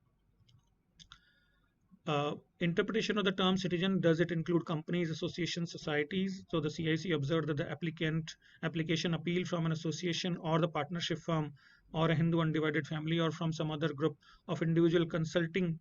Interpretation of the term citizen, does it include companies, associations, societies? So the CIC observed that the application appeal from an association or the partnership firm or a Hindu undivided family or from some other group of individual consisting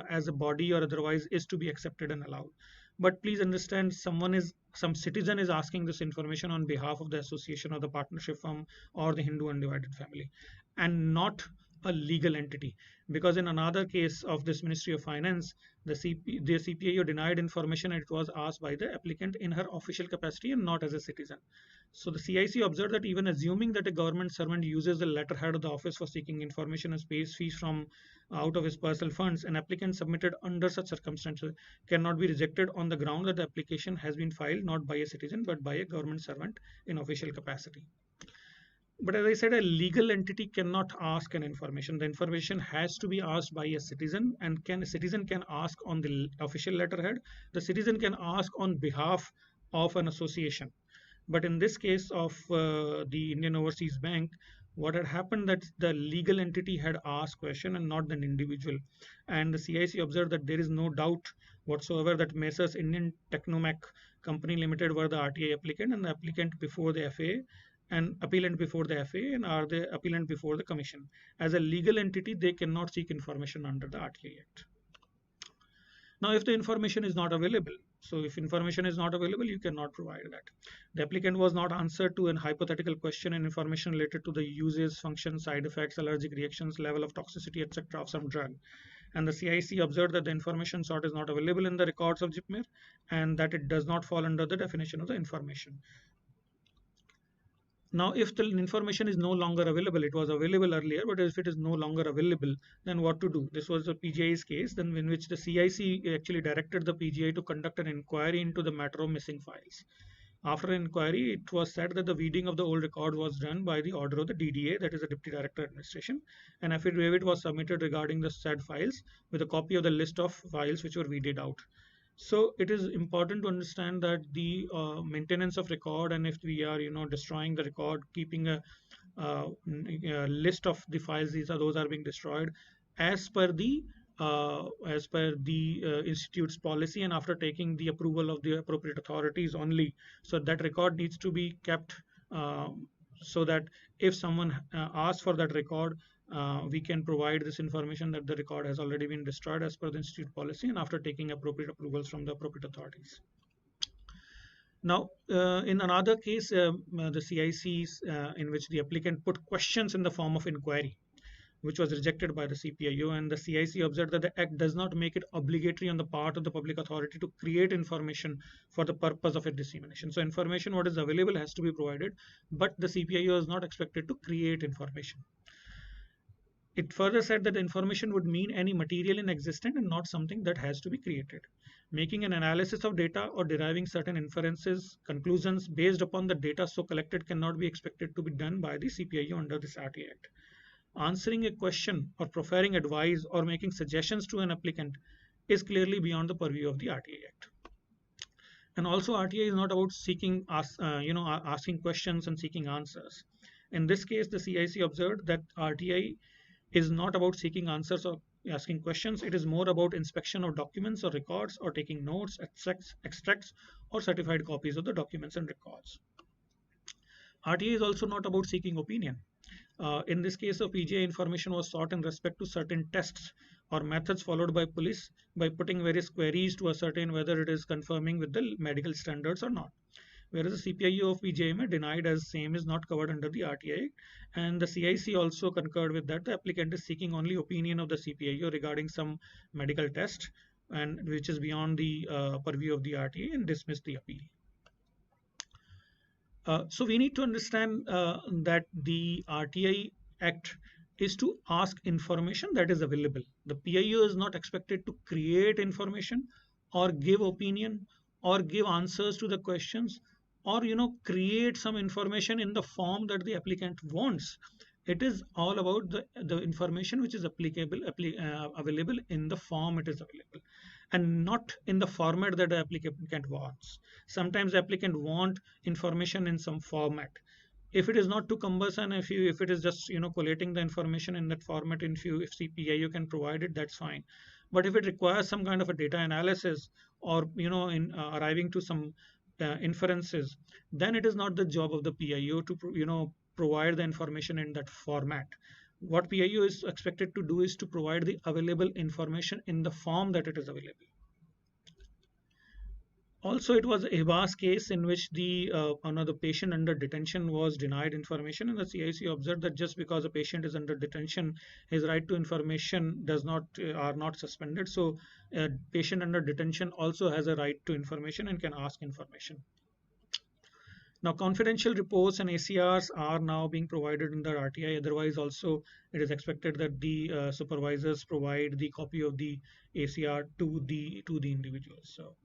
as a body or otherwise is to be accepted and allowed. But please understand, some citizen is asking this information on behalf of the association or the partnership firm or the Hindu undivided family, and not a legal entity, because in another case of this Ministry of Finance, the CPIO denied information and it was asked by the applicant in her official capacity and not as a citizen. So the CIC observed that even assuming that a government servant uses the letterhead of the office for seeking information and pays fees from out of his personal funds, an applicant submitted under such circumstances cannot be rejected on the ground that the application has been filed not by a citizen but by a government servant in official capacity. But as I said, a legal entity cannot ask an information. The information has to be asked by a citizen, and a citizen can ask on the official letterhead. The citizen can ask on behalf of an association. But in this case of the Indian Overseas Bank, what had happened that the legal entity had asked question and not an individual. And the CIC observed that there is no doubt whatsoever that Messrs Indian Technomac Company Limited were the RTI applicant and the applicant before the FAA and appellant before the FAA and are the appellant before the commission. As a legal entity, they cannot seek information under the RTI Act. Now, if the information is not available, so if information is not available, you cannot provide that. The applicant was not answered to an hypothetical question and information related to the uses, functions, side effects, allergic reactions, level of toxicity, etc. of some drug. And the CIC observed that the information sought is not available in the records of JIPMER and that it does not fall under the definition of the information. Now, if the information is no longer available, it was available earlier, but if it is no longer available, then what to do? This was the PGI's case, then in which the CIC actually directed the PGI to conduct an inquiry into the matter of missing files. After an inquiry, it was said that the weeding of the old record was done by the order of the DDA, that is the Deputy Director Administration. An affidavit was submitted regarding the said files with a copy of the list of files which were weeded out. So it is important to understand that the maintenance of record, and if we are destroying the record, keeping a list of the files, those are being destroyed as per the institute's policy and after taking the approval of the appropriate authorities only. So that record needs to be kept so that if someone asks for that record, we can provide this information that the record has already been destroyed as per the institute policy and after taking appropriate approvals from the appropriate authorities. Now, in another case, the CICs in which the applicant put questions in the form of inquiry, which was rejected by the CPIO, and the CIC observed that the Act does not make it obligatory on the part of the public authority to create information for the purpose of its dissemination. So information what is available has to be provided, but the CPIO is not expected to create information. It further said that the information would mean any material in existence and not something that has to be created. Making an analysis of data or deriving certain inferences, conclusions based upon the data so collected cannot be expected to be done by the CPIO under this RTI Act. Answering a question or proffering advice or making suggestions to an applicant is clearly beyond the purview of the RTI Act. And also RTI is not about seeking asking questions and seeking answers. In this case, the CIC observed that RTI is not about seeking answers or asking questions. It is more about inspection of documents or records or taking notes, extracts or certified copies of the documents and records. RTI is also not about seeking opinion. In this case of PGI, information was sought in respect to certain tests or methods followed by police by putting various queries to ascertain whether it is conforming with the medical standards or not. Whereas the CPIO of PGIMA denied as same is not covered under the RTI, and the CIC also concurred with that the applicant is seeking only opinion of the CPIO regarding some medical test, and which is beyond the purview of the RTI, and dismissed the appeal. So we need to understand that the RTI Act is to ask information that is available. The PIO is not expected to create information or give opinion or give answers to the questions or create some information in the form that the applicant wants. It is all about the information which is available in the form it is available and not in the format that the applicant wants. Sometimes the applicant wants information in some format. If it is not too cumbersome, if it is just collating the information in that format, if CPIO can provide it, that's fine. But if it requires some kind of a data analysis or in arriving to some inferences, then it is not the job of the PIO to provide the information in that format. What PIO is expected to do is to provide the available information in the form that it is available. Also, it was a Ibas case in which the another patient under detention was denied information, and the CIC observed that just because a patient is under detention, his right to information does not are not suspended. So, a patient under detention also has a right to information and can ask information. Now, confidential reports and ACRs are now being provided in the RTI. Otherwise, also it is expected that the supervisors provide the copy of the ACR to the individuals. So.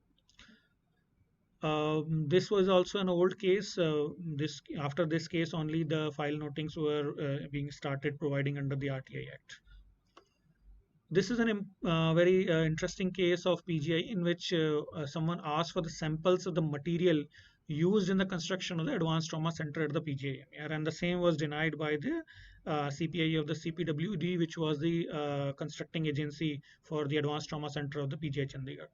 This was also an old case. This after this case, only the file notings were being started providing under the RTI Act. This is an very interesting case of PGI in which someone asked for the samples of the material used in the construction of the Advanced Trauma Center at the PGI, and the same was denied by the CPI of the CPWD, which was the constructing agency for the Advanced Trauma Center of the PGI Chandigarh.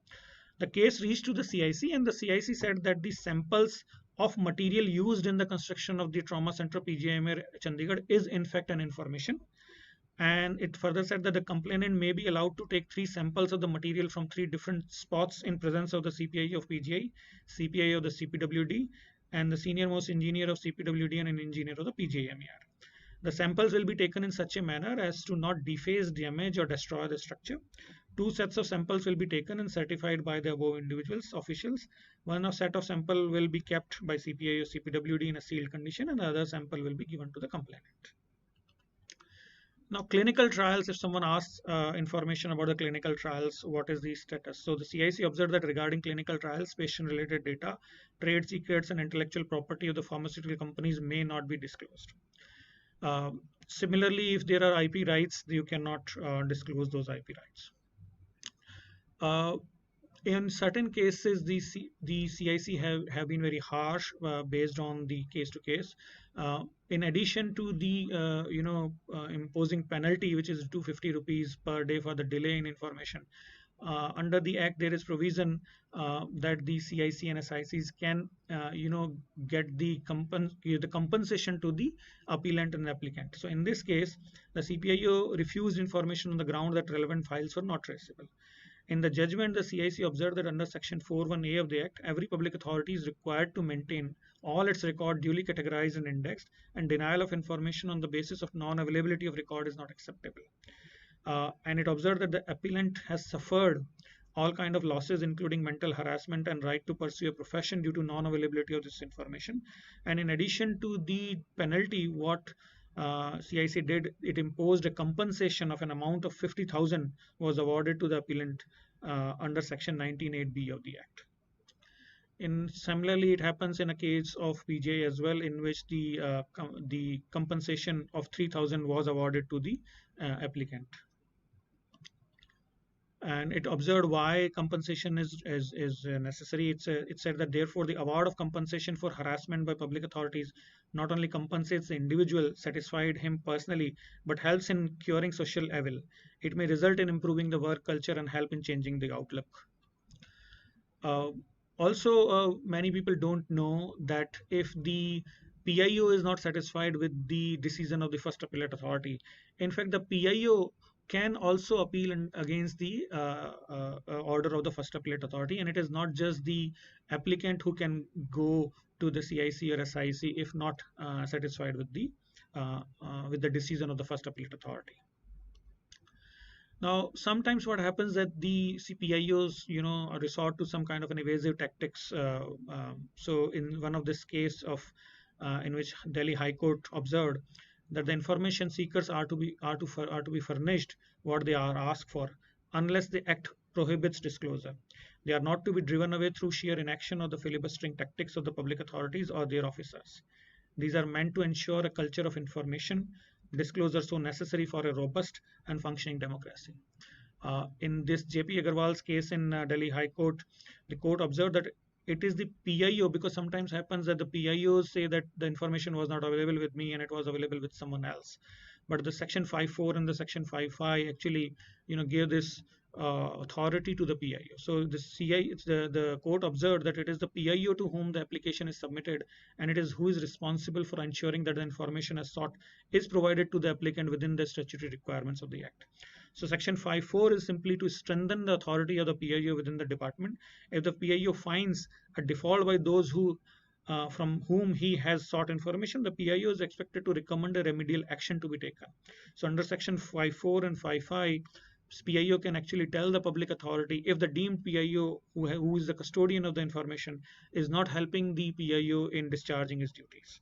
The case reached to the CIC, and the CIC said that the samples of material used in the construction of the trauma center PGIMR Chandigarh is in fact an information. And it further said that the complainant may be allowed to take 3 samples of the material from 3 different spots in presence of the CPI of PGI, CPI of the CPWD, and the senior most engineer of CPWD and an engineer of the PGIMER. The samples will be taken in such a manner as to not deface, damage, or destroy the structure. 2 sets of samples will be taken and certified by the above individuals, officials. One set of sample will be kept by CPI or CPWD in a sealed condition, and the other sample will be given to the complainant. Now, clinical trials, if someone asks information about the clinical trials, what is the status? So the CIC observed that regarding clinical trials, patient-related data, trade secrets, and intellectual property of the pharmaceutical companies may not be disclosed. Similarly, if there are IP rights, you cannot disclose those IP rights. In certain cases, the CIC have been very harsh based on the case to case. In addition to the imposing penalty, which is 250 rupees per day for the delay in information, under the Act there is provision that the CIC and SICs can get the compensation to the appellant and applicant. So in this case, the CPIO refused information on the ground that relevant files were not traceable. In the judgment, the CIC observed that under Section 4(1)(a) of the Act, every public authority is required to maintain all its record duly categorized and indexed, and denial of information on the basis of non-availability of record is not acceptable. And it observed that the appellant has suffered all kind of losses, including mental harassment and right to pursue a profession due to non-availability of this information. And in addition to the penalty, what CIC did, it imposed a compensation of an amount of 50,000 was awarded to the appellant under Section 19(8)(b) of the Act. Similarly, it happens in a case of PGI as well, in which the compensation of 3,000 was awarded to the applicant. And it observed why compensation is necessary. It said that therefore the award of compensation for harassment by public authorities not only compensates the individual, satisfied him personally, but helps in curing social evil. It may result in improving the work culture and help in changing the outlook. Also, many people don't know that if the PIO is not satisfied with the decision of the first appellate authority, in fact, the PIO can also appeal against the order of the first appellate authority, and it is not just the applicant who can go to the CIC or SIC if not satisfied with the decision of the first appellate authority. Now, sometimes what happens that the CPIOs, resort to some kind of an evasive tactics. So, in one of this case in which Delhi High Court observed that the information seekers are to be furnished what they are asked for, unless the Act prohibits disclosure. They are not to be driven away through sheer inaction or the filibustering tactics of the public authorities or their officers. These are meant to ensure a culture of information disclosure so necessary for a robust and functioning democracy. In this JP Agarwal's case in Delhi High Court, the court observed that it is the PIO, because sometimes happens that the PIOs say that the information was not available with me and it was available with someone else. But the Section 5(4) and the Section 5(5) actually, gave this authority to the PIO. So the court observed that it is the PIO to whom the application is submitted, and it is who is responsible for ensuring that the information as sought is provided to the applicant within the statutory requirements of the Act. So section 5.4 is simply to strengthen the authority of the PIO within the department. If the PIO finds a default by those who from whom he has sought information, the PIO is expected to recommend a remedial action to be taken. So under section 5.4 and 5.5, PIO can actually tell the public authority if the deemed PIO who is the custodian of the information is not helping the PIO in discharging his duties.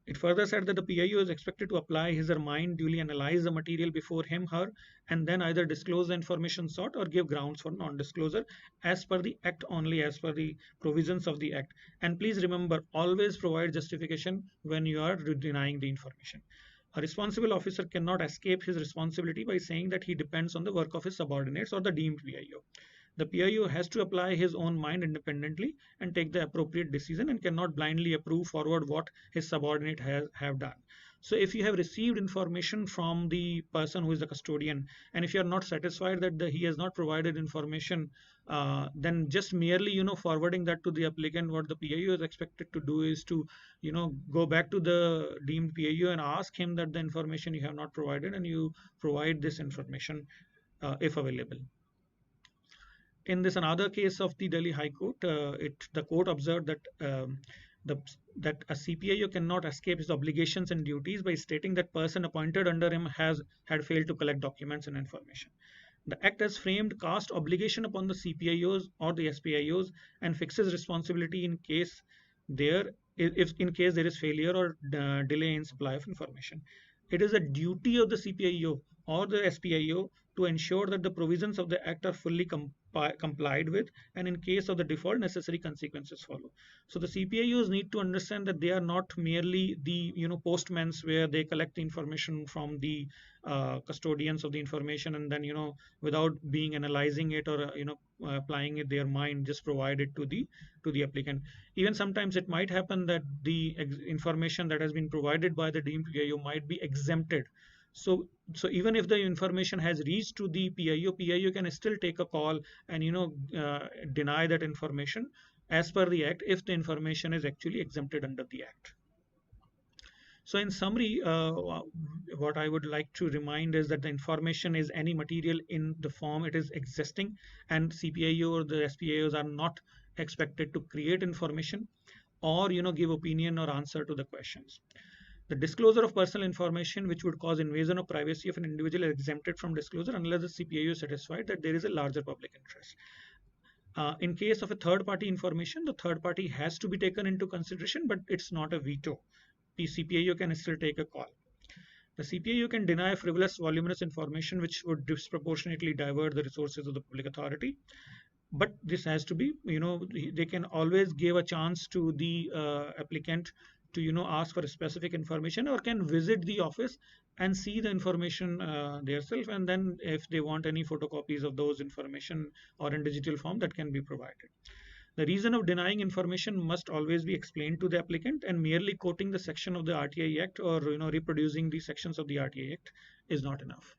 It further said that the PIO is expected to apply his or mind, duly analyze the material before him, her, and then either disclose the information sought or give grounds for non-disclosure as per the Act, only as per the provisions of the Act. And please remember, always provide justification when you are denying the information. A responsible officer cannot escape his responsibility by saying that he depends on the work of his subordinates or the deemed PIO. The PIO has to apply his own mind independently and take the appropriate decision and cannot blindly approve forward what his subordinate have done. So if you have received information from the person who is the custodian, and if you are not satisfied that he has not provided information, then just merely forwarding that to the applicant, what the PIO is expected to do is to go back to the deemed PIO and ask him that the information you have not provided and you provide this information if available. In this another case of the Delhi High Court, the court observed that a CPIO cannot escape his obligations and duties by stating that person appointed under him had failed to collect documents and information. The Act as framed casts obligation upon the CPIOs or the SPIOs and fixes responsibility in case there is failure or delay in supply of information. It is a duty of the CPIO or the SPIO to ensure that the provisions of the Act are fully complied with, and in case of the default, necessary consequences follow. So the CPIOs need to understand that they are not merely the postmen where they collect the information from the custodians of the information and then without being analyzing it or applying it their mind, just provide it to the applicant. Even sometimes it might happen that the information that has been provided by the deemed PIO might be exempted. So even if the information has reached to the PIO can still take a call and deny that information as per the Act if the information is actually exempted under the Act. So in summary, what I would like to remind is that the information is any material in the form it is existing, and CPIO or the SPIOs are not expected to create information or give opinion or answer to the questions. The disclosure of personal information which would cause invasion of privacy of an individual is exempted from disclosure unless the CPIO is satisfied that there is a larger public interest. In case of a third-party information, the third party has to be taken into consideration, but it's not a veto. The CPIO can still take a call. The CPIO can deny frivolous, voluminous information which would disproportionately divert the resources of the public authority. But this has to be, they can always give a chance to the applicant to ask for specific information, or can visit the office and see the information themselves, and then if they want any photocopies of those information or in digital form, that can be provided. The reason of denying information must always be explained to the applicant, and merely quoting the section of the RTI Act or reproducing the sections of the RTI Act is not enough.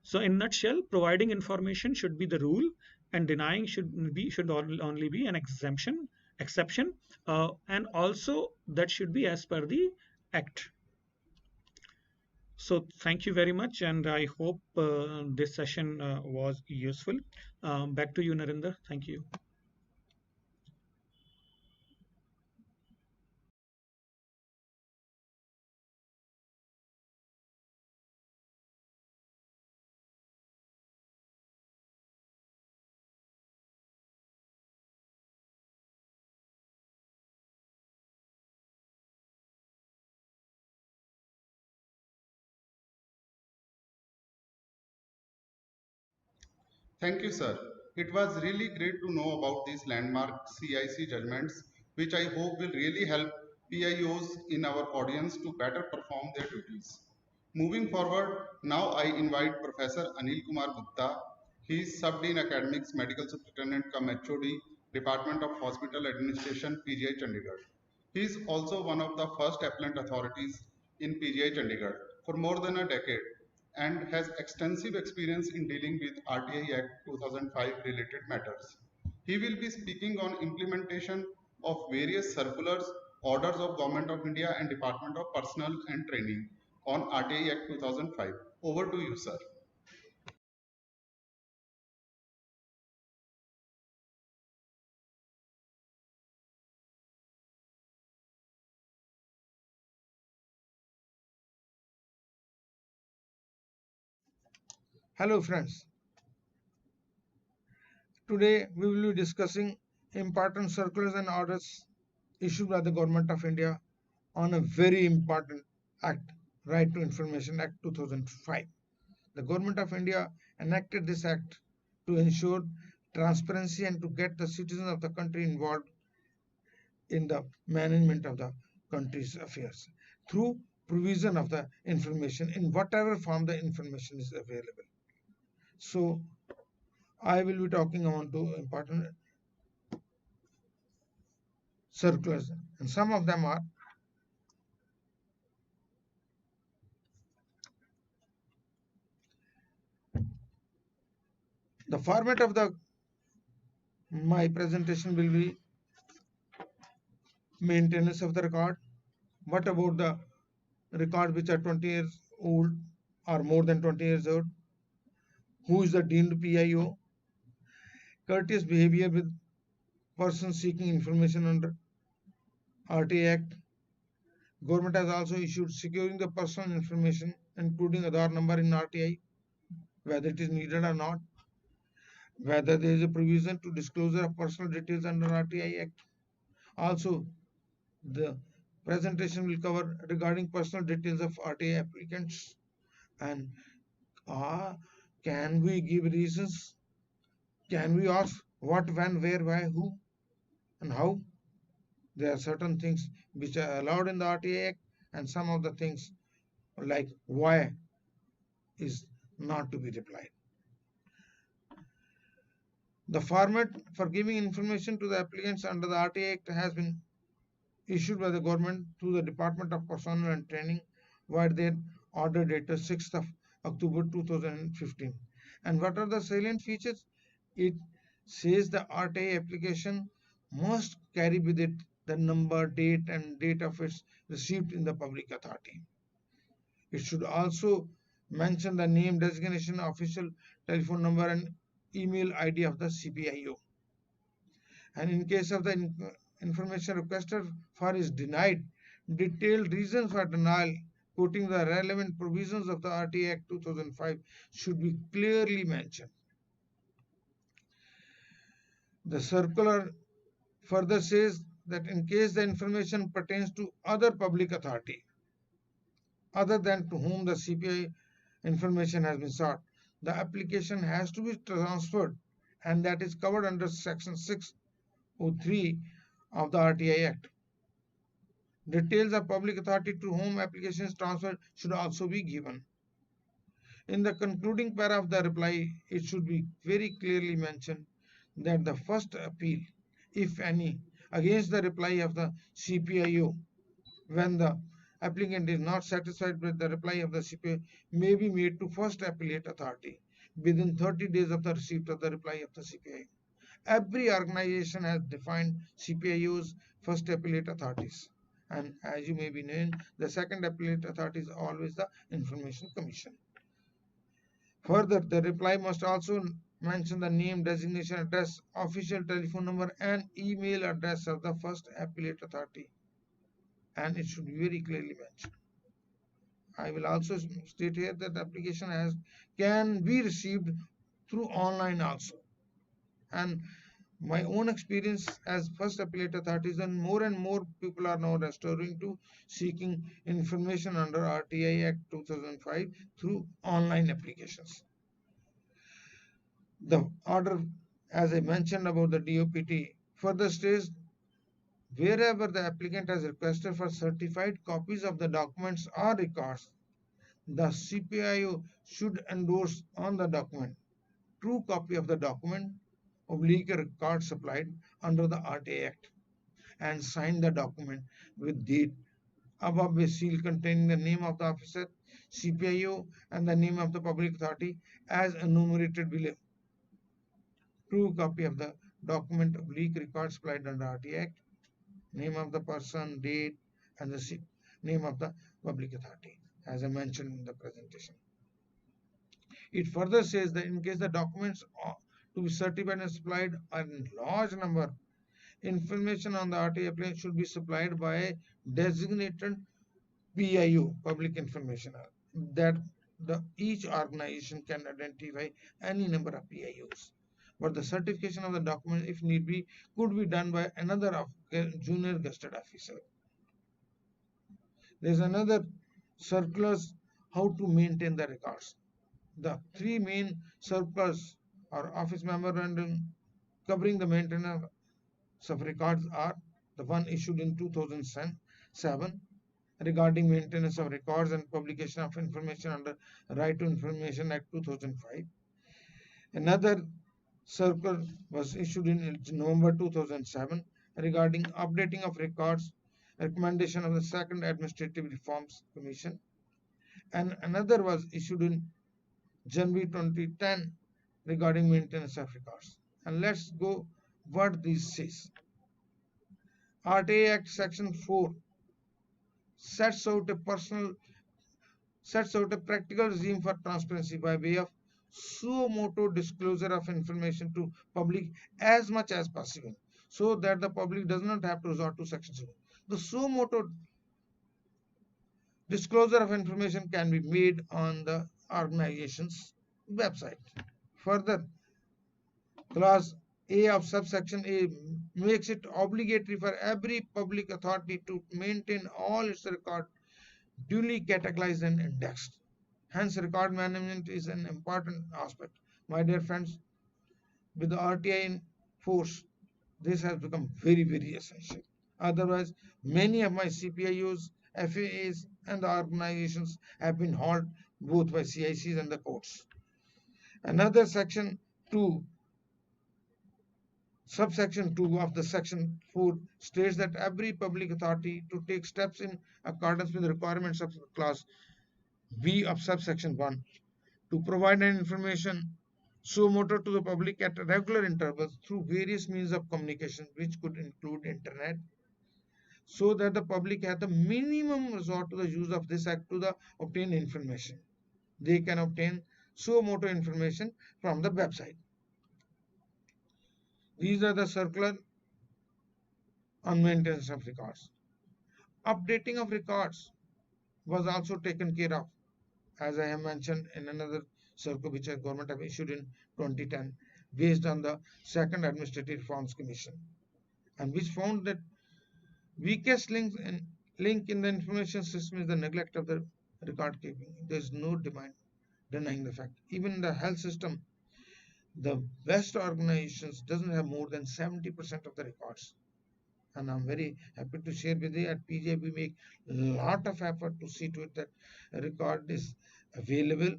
So in nutshell, providing information should be the rule, and denying should only be an exception, and also that should be as per the Act. So thank you very much, and I hope this session was useful. Back to you, Narinder. Thank you. Thank you, sir. It was really great to know about these landmark CIC judgments, which I hope will really help PIOs in our audience to better perform their duties. Moving forward, now I invite Professor Anil Kumar Gupta. He is Sub-Dean Academics, Medical Superintendent cum HOD, Department of Hospital Administration, PGI Chandigarh. He is also one of the first appellant authorities in PGI Chandigarh for more than a decade and has extensive experience in dealing with RTI Act 2005 related matters. He will be speaking on implementation of various circulars, orders of Government of India and Department of Personnel and Training on RTI Act 2005. Over to you, sir. Hello friends, today we will be discussing important circulars and orders issued by the Government of India on a very important act, Right to Information Act 2005. The Government of India enacted this act to ensure transparency and to get the citizens of the country involved in the management of the country's affairs through provision of the information in whatever form the information is available. So I will be talking on two important circulars, and some of them are the format of the my presentation will be maintenance of the record. What about the record which are 20 years old or more than 20 years old? Who is the deemed PIO? Courteous behavior with persons seeking information under RTA Act. Government has also issued securing the personal information, including Aadhaar number in RTI, whether it is needed or not, whether there is a provision to disclosure of personal details under RTI Act. Also, the presentation will cover regarding personal details of RTA applicants and can we give reasons? Can we ask what, when, where, why, who, and how? There are certain things which are allowed in the RTA Act, and some of the things like why is not to be replied. The format for giving information to the applicants under the RTA Act has been issued by the government through the Department of Personnel and Training via their order dated 6th of October 2015. And what are the salient features? It says the RTA application must carry with it the number, date, and date of its receipt in the public authority. It should also mention the name, designation, official telephone number, and email ID of the CPIO. And in case of the information requested for is denied, detailed reasons for denial quoting the relevant provisions of the RTA Act 2005 should be clearly mentioned. The circular further says that in case the information pertains to other public authority other than to whom the CPI information has been sought, the application has to be transferred, and that is covered under section 603 of the RTI Act. Details of public authority to whom application is transferred should also be given. In the concluding paragraph of the reply, it should be very clearly mentioned that the first appeal, if any, against the reply of the CPIO, when the applicant is not satisfied with the reply of the CPIO, may be made to first appellate authority within 30 days of the receipt of the reply of the CPIO. Every organization has defined CPIO's first appellate authorities. And as you may be knowing, the second appellate authority is always the Information Commission. Further, the reply must also mention the name, designation, address, official telephone number, and email address of the first appellate authority. And it should be very clearly mentioned. I will also state here that the application can be received through online also. And my own experience as first appellate authorities, and more people are now restoring to seeking information under RTI Act 2005 through online applications. The order, as I mentioned about the DOPT, further states wherever the applicant has requested for certified copies of the documents or records, the CPIO should endorse on the document true copy of the document oblique record supplied under the RTA Act and sign the document with date above a seal containing the name of the officer, CPIO, and the name of the public authority as enumerated below. True copy of the document oblique record supplied under RTA Act, name of the person, date, and the name of the public authority, as I mentioned in the presentation. It further says that in case the documents to be certified and supplied are in large number, information on the RTA application should be supplied by a designated PIO, public information, that each organization can identify any number of PIOs. But the certification of the document, if need be, could be done by another junior gazetted officer. There is another circulars how to maintain the records. The three main circulars or office memorandum covering the maintenance of records are the one issued in 2007 regarding maintenance of records and publication of information under Right to Information Act 2005. Another circular was issued in November 2007 regarding updating of records, recommendation of the Second Administrative Reforms Commission, and another was issued in January 2010 regarding maintenance of records. And let's go what this says. RTA Act Section 4 sets out a practical regime for transparency by way of suo motu disclosure of information to public as much as possible, so that the public does not have to resort to Section 7. The suo motu disclosure of information can be made on the organization's website. Further, clause A of subsection A makes it obligatory for every public authority to maintain all its records duly categorized and indexed. Hence, record management is an important aspect. My dear friends, with the RTI in force, this has become very, very essential. Otherwise, many of my CPIOs, FAAs, and the organizations have been hauled both by CICs and the courts. Another section 2, subsection 2 of the section 4 states that every public authority to take steps in accordance with the requirements of clause B of subsection 1 to provide an information suo motu to the public at regular intervals through various means of communication, which could include internet, so that the public has the minimum resort to the use of this act to obtain information. They can obtain suo motu information from the website. These are the circular on maintenance of records. Updating of records was also taken care of, as I have mentioned in another circular which the government have issued in 2010 based on the Second Administrative Reforms Commission, and which found that weakest link in the information system is the neglect of the record keeping. There is no denying the fact. Even in the health system, the best organizations doesn't have more than 70% of the records. And I'm very happy to share with you at PGI we make a lot of effort to see to it that a record is available.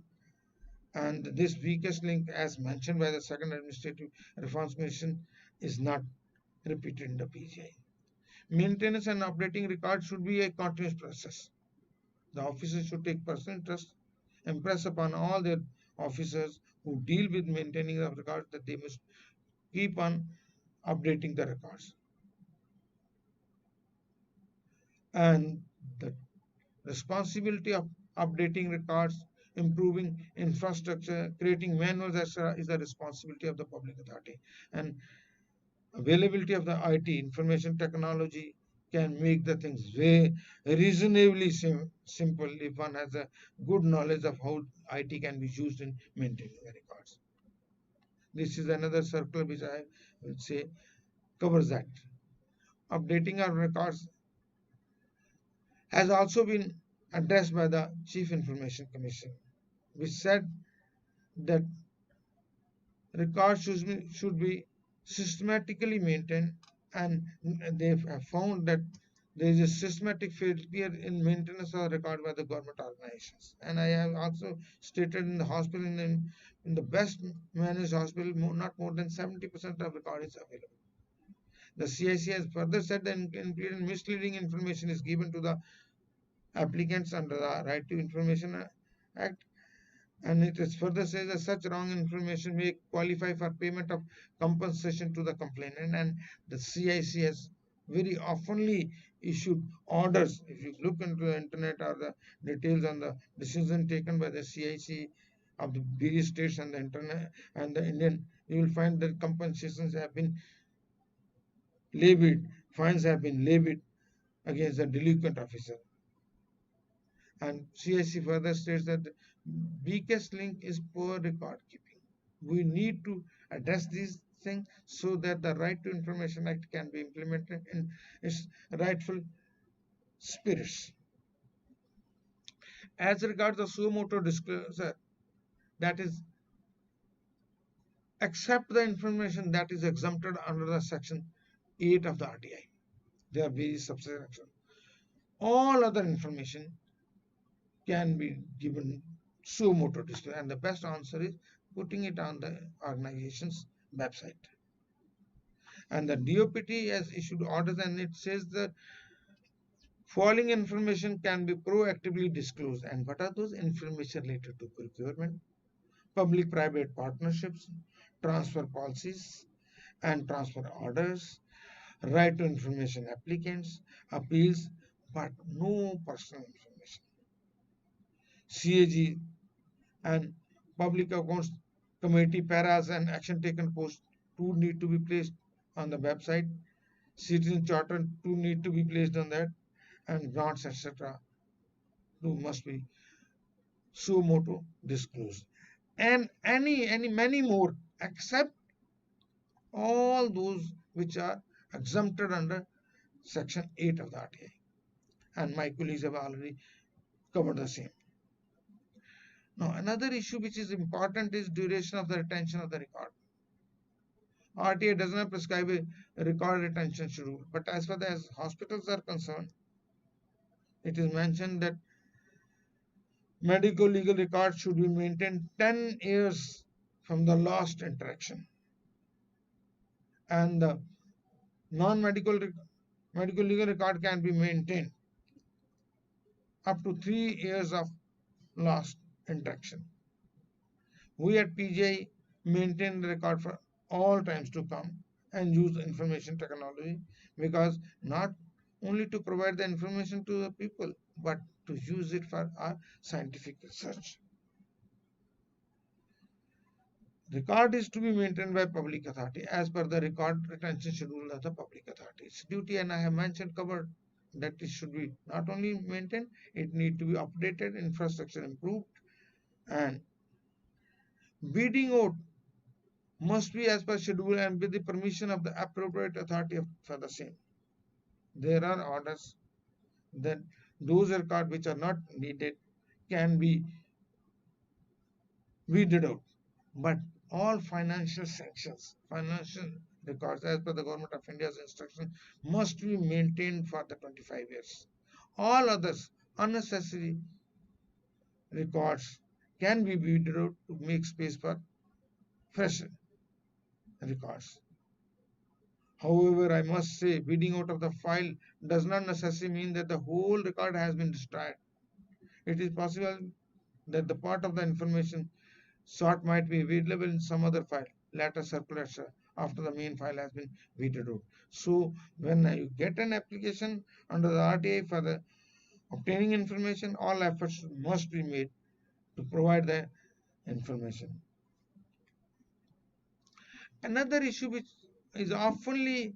And this weakest link, as mentioned by the Second Administrative Reforms Commission, is not repeated in the PGI. Maintenance and updating records should be a continuous process. The officers should take personal interest, impress upon all their officers who deal with maintaining the records that they must keep on updating the records. And the responsibility of updating records, improving infrastructure, creating manuals, etc., is the responsibility of the public authority. And availability of the IT, information technology, can make the things very reasonably simple if one has a good knowledge of how IT can be used in maintaining the records. This is another circular which I will say covers that. Updating our records has also been addressed by the Chief Information Commission, which said that records should be systematically maintained, and they have found that there is a systematic failure in maintenance of record by the government organizations. And I have also stated in the hospital, in the best managed hospital, not more than 70% of record is available. The CIC has further said that incomplete and misleading information is given to the applicants under the Right to Information Act, and it is further says that such wrong information may qualify for payment of compensation to the complainant, and the CIC has very oftenly issued orders. If you look into the internet or the details on the decision taken by the CIC of the various states and the internet and the Indian, you will find that compensations have been levied, fines have been levied against the delinquent officer. And CIC further states that weakest link is poor record keeping. We need to address these things so that the Right to Information Act can be implemented in its rightful spirits. As regards the suo motu disclosure, that is, except the information that is exempted under the section 8 of the RTI. There are various subsections. All other information can be given suo motu disclosure, and the best answer is putting it on the organization's website. And the DOPT has issued orders, and it says that following information can be proactively disclosed. And what are those information related to procurement, public-private partnerships, transfer policies and transfer orders, right to information applicants, appeals, but no personal information. CAG and Public Accounts Committee paras and action taken post 2 need to be placed on the website. Citizen Charter 2 need to be placed on that, and grants etc. 2 must be suo motu disclosed. And many more, except all those which are exempted under section 8 of the RTI. And my colleagues have already covered the same. Now, another issue which is important is duration of the retention of the record. RTI does not prescribe a record retention schedule, but as far as hospitals are concerned, it is mentioned that medical legal records should be maintained 10 years from the last interaction, and the non-medical medical legal record can be maintained up to 3 years of last interaction. We at PGI maintain the record for all times to come and use information technology, because not only to provide the information to the people, but to use it for our scientific research. Record is to be maintained by public authority as per the record retention schedule of the public authority. Its duty, and I have mentioned, covered, that it should be not only maintained, it need to be updated, infrastructure improved, and weeding out must be as per schedule and with the permission of the appropriate authority for the same. There are orders that those records which are not needed can be weeded out, but all financial sanctions, financial records as per the Government of India's instruction must be maintained for the 25 years. All others unnecessary records can be weeded out to make space for fresh records. However, I must say, weeding out of the file does not necessarily mean that the whole record has been destroyed. It is possible that the part of the information sought might be available in some other file, later circular, after the main file has been weeded out. So, when you get an application under the RTI for the obtaining information, all efforts must be made to provide the information. Another issue which is oftenly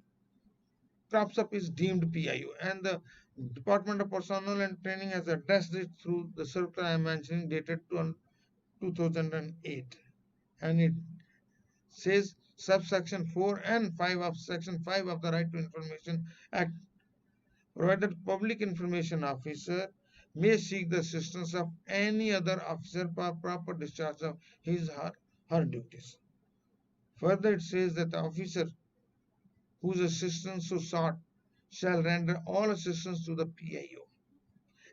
crops up is deemed PIO, and the Department of Personnel and Training has addressed it through the circular I am mentioning, dated 2008, and it says subsection 4 and 5 of section 5 of the Right to Information Act provided public information officer may seek the assistance of any other officer for proper discharge of his or her duties. Further, it says that the officer whose assistance so sought shall render all assistance to the PIO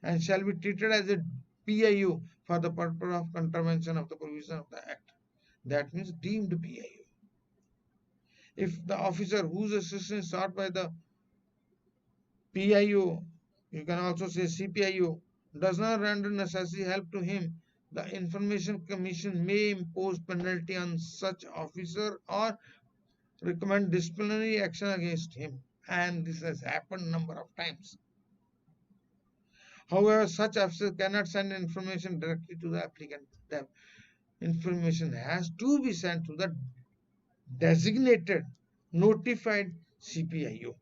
and shall be treated as a PIO for the purpose of contravention of the provision of the Act. That means deemed PIO. If the officer whose assistance sought by the PIO, you can also say CPIO, does not render necessary help to him, the Information Commission may impose penalty on such officer or recommend disciplinary action against him, and this has happened a number of times. However, such officer cannot send information directly to the applicant. The information has to be sent to the designated notified CPIO.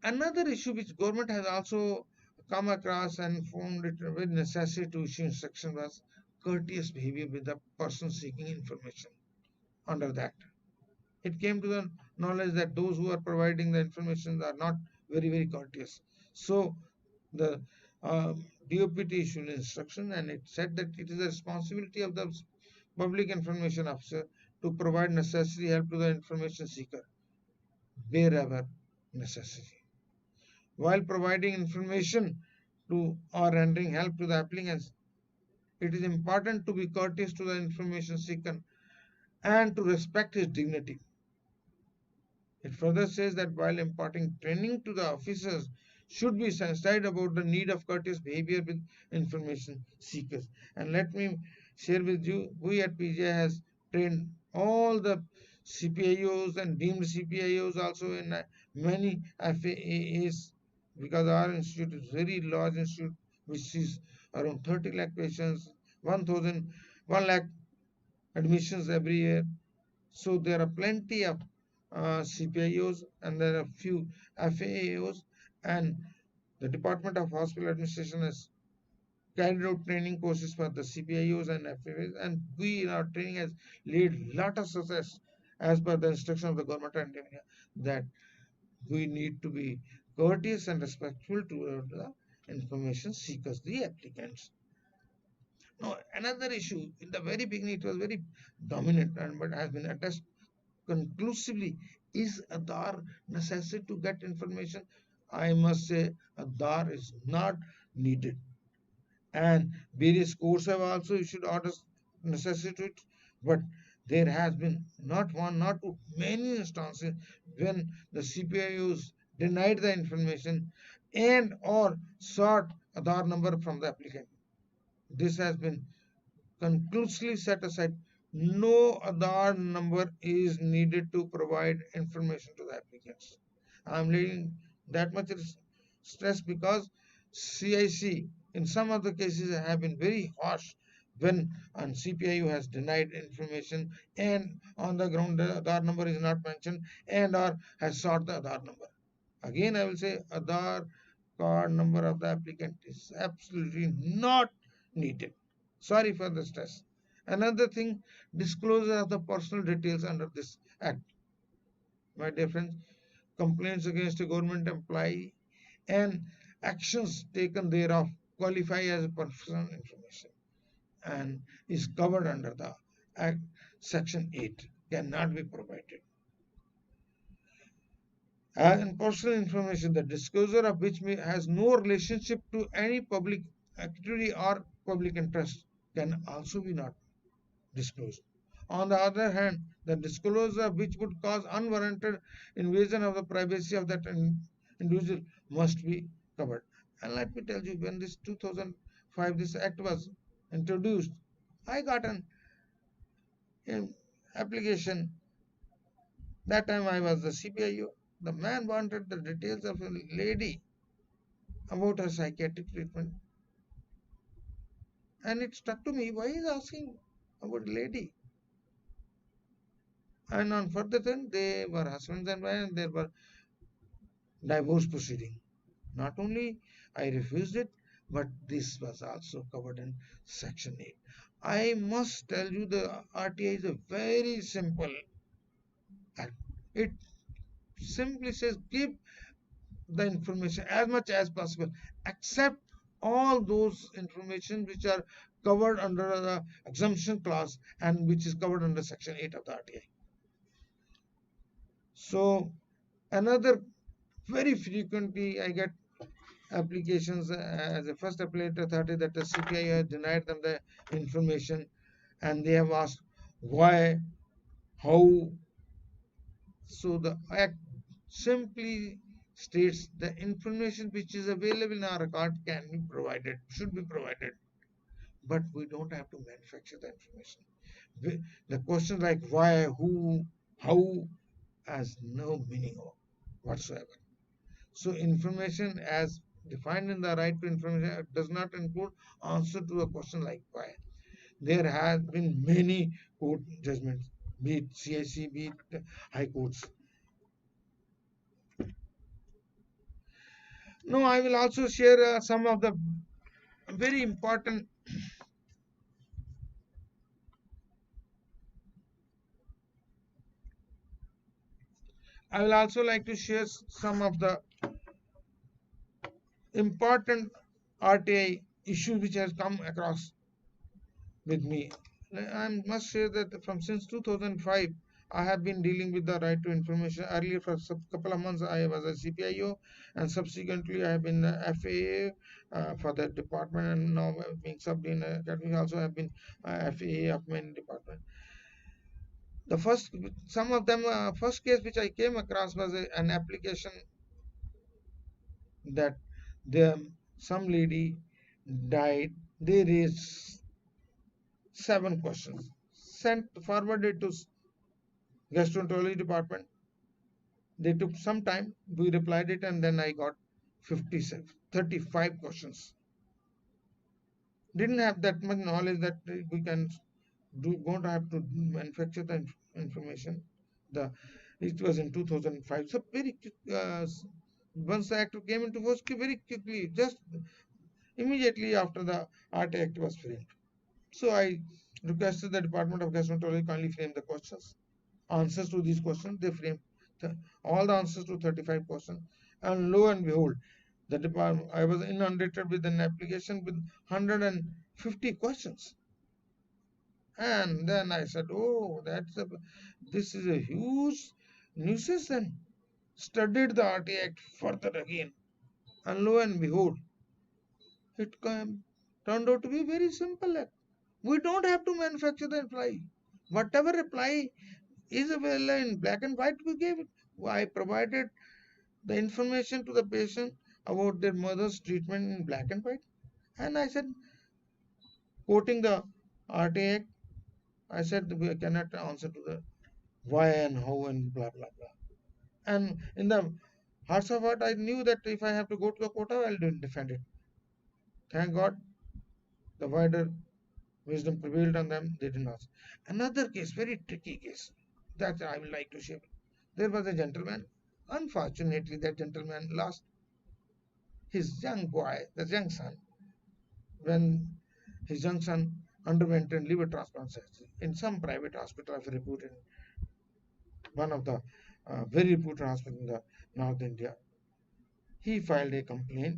Another issue which government has also come across and found it with necessity to issue instruction was courteous behavior with the person seeking information under that. It came to the knowledge that those who are providing the information are not very courteous. So the DOPT issued instruction, and it said that it is the responsibility of the public information officer to provide necessary help to the information seeker wherever necessary. While providing information to or rendering help to the applicants, it is important to be courteous to the information seeker and to respect his dignity. It further says that while imparting training to the officers should be sensitized about the need of courteous behavior with information seekers. And let me share with you, we at PGI has trained all the CPIOs and deemed CPIOs also in many FAAs, because our institute is very large institute which is around 30 lakh patients, 1 lakh admissions every year. So there are plenty of CPIOs and there are few FAAOs, and the Department of Hospital Administration has carried out training courses for the CPIOs and FAAs, and we in our training has laid lot of success as per the instruction of the Government of India, that we need to be courteous and respectful to the information seekers, the applicants. Now, another issue in the very beginning, it was very dominant, and but has been addressed conclusively. Is Aadhaar necessary to get information? I must say Aadhaar is not needed, and various courts have also issued orders necessary to it, but there has been not one, not two, many instances when the CPIOs denied the information and or sought Aadhaar number from the applicant. This has been conclusively set aside. No Aadhaar number is needed to provide information to the applicants. I am laying that much stress because CIC in some of the cases have been very harsh when an CPIO has denied information and on the ground the Aadhaar number is not mentioned and or has sought the Aadhaar number. Again, I will say Aadhaar card number of the applicant is absolutely not needed. Sorry for the stress. Another thing, disclosure of the personal details under this act. My dear friends, complaints against a government employee and actions taken thereof qualify as personal information and is covered under the Act Section 8, cannot be provided. And personal information, the disclosure of which has no relationship to any public activity or public interest, can also be not disclosed. On the other hand, the disclosure of which would cause unwarranted invasion of the privacy of that individual must be covered. And let me tell you, when this 2005 this act was introduced, I got an application. That time I was the CPIO. The man wanted the details of a lady about her psychiatric treatment. And it struck to me, why is asking about a lady? And on further then, they were husbands and wives, and there were divorce proceeding. Not only I refused it, but this was also covered in Section 8. I must tell you, the RTI is a very simple act. It simply says give the information as much as possible, except all those information which are covered under the exemption clause and which is covered under Section 8 of the RTI. So another, very frequently I get applications as a first appellate authority that the CPI has denied them the information, and they have asked why, how. So the act simply states the information which is available in our record can be provided, should be provided, but we don't have to manufacture the information. The question like why, who, how has no meaning whatsoever. So information as defined in the right to information does not include answer to a question like why. There have been many court judgments, be it CIC, be it high courts. No, I will also share some of the very important. I will also like to share some of the important RTI issues which has come across with me. I must say that from since 2005, I have been dealing with the right to information. Earlier, for a couple of months, I was a CPIO, and subsequently, I have been FAA for that department, and now being sub-dean academy. Also, have been FAA of many department. The first, some of them, first case which I came across was an application that some lady died. They raised 7 questions, sent forwarded to gastroenterology department. They took some time. We replied it, and then I got 35 questions. Didn't have that much knowledge that we can do. Don't have to manufacture the information. The It was in 2005. So very once the act came into force, very quickly, just immediately after the Art Act was framed. So I requested the Department of Gastroenterology kindly frame the questions, answers to these questions. They framed all the answers to 35 questions, and lo and behold, the department, I was inundated with an application with 150 questions. And then I said, oh, this is a huge nuisance, and studied the RT Act further again. And lo and behold, it turned out to be very simple act. We don't have to manufacture the reply. Whatever reply is available in black and white, we gave it. I provided the information to the patient about their mother's treatment in black and white. And I said, quoting the RTA Act, I said we cannot answer to the why and how and blah blah blah. And in the hearts of heart, I knew that if I have to go to the court, I'll defend it. Thank God, the wider wisdom prevailed on them. They did not. Another case, very tricky case, that I would like to share. There was a gentleman. Unfortunately, that gentleman lost his young boy, the young son, when his young son underwent a liver transplant surgery in some private hospital of reputed, one of the very reputed hospital in the North India. He filed a complaint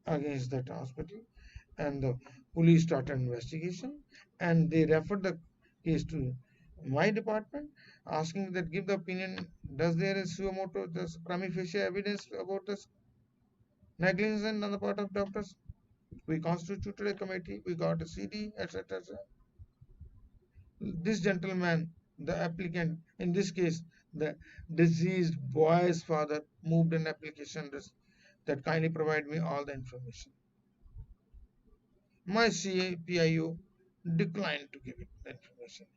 against that hospital, and the police started investigation, and they referred the case to my department, asking that give the opinion, does there is suo motu, this prima facie evidence about this negligence on the part of doctors. We constituted a committee, we got a CD, etc. This gentleman, the applicant, in this case, the deceased boy's father, moved an application that kindly provide me all the information. My CAPIO declined to give it the information.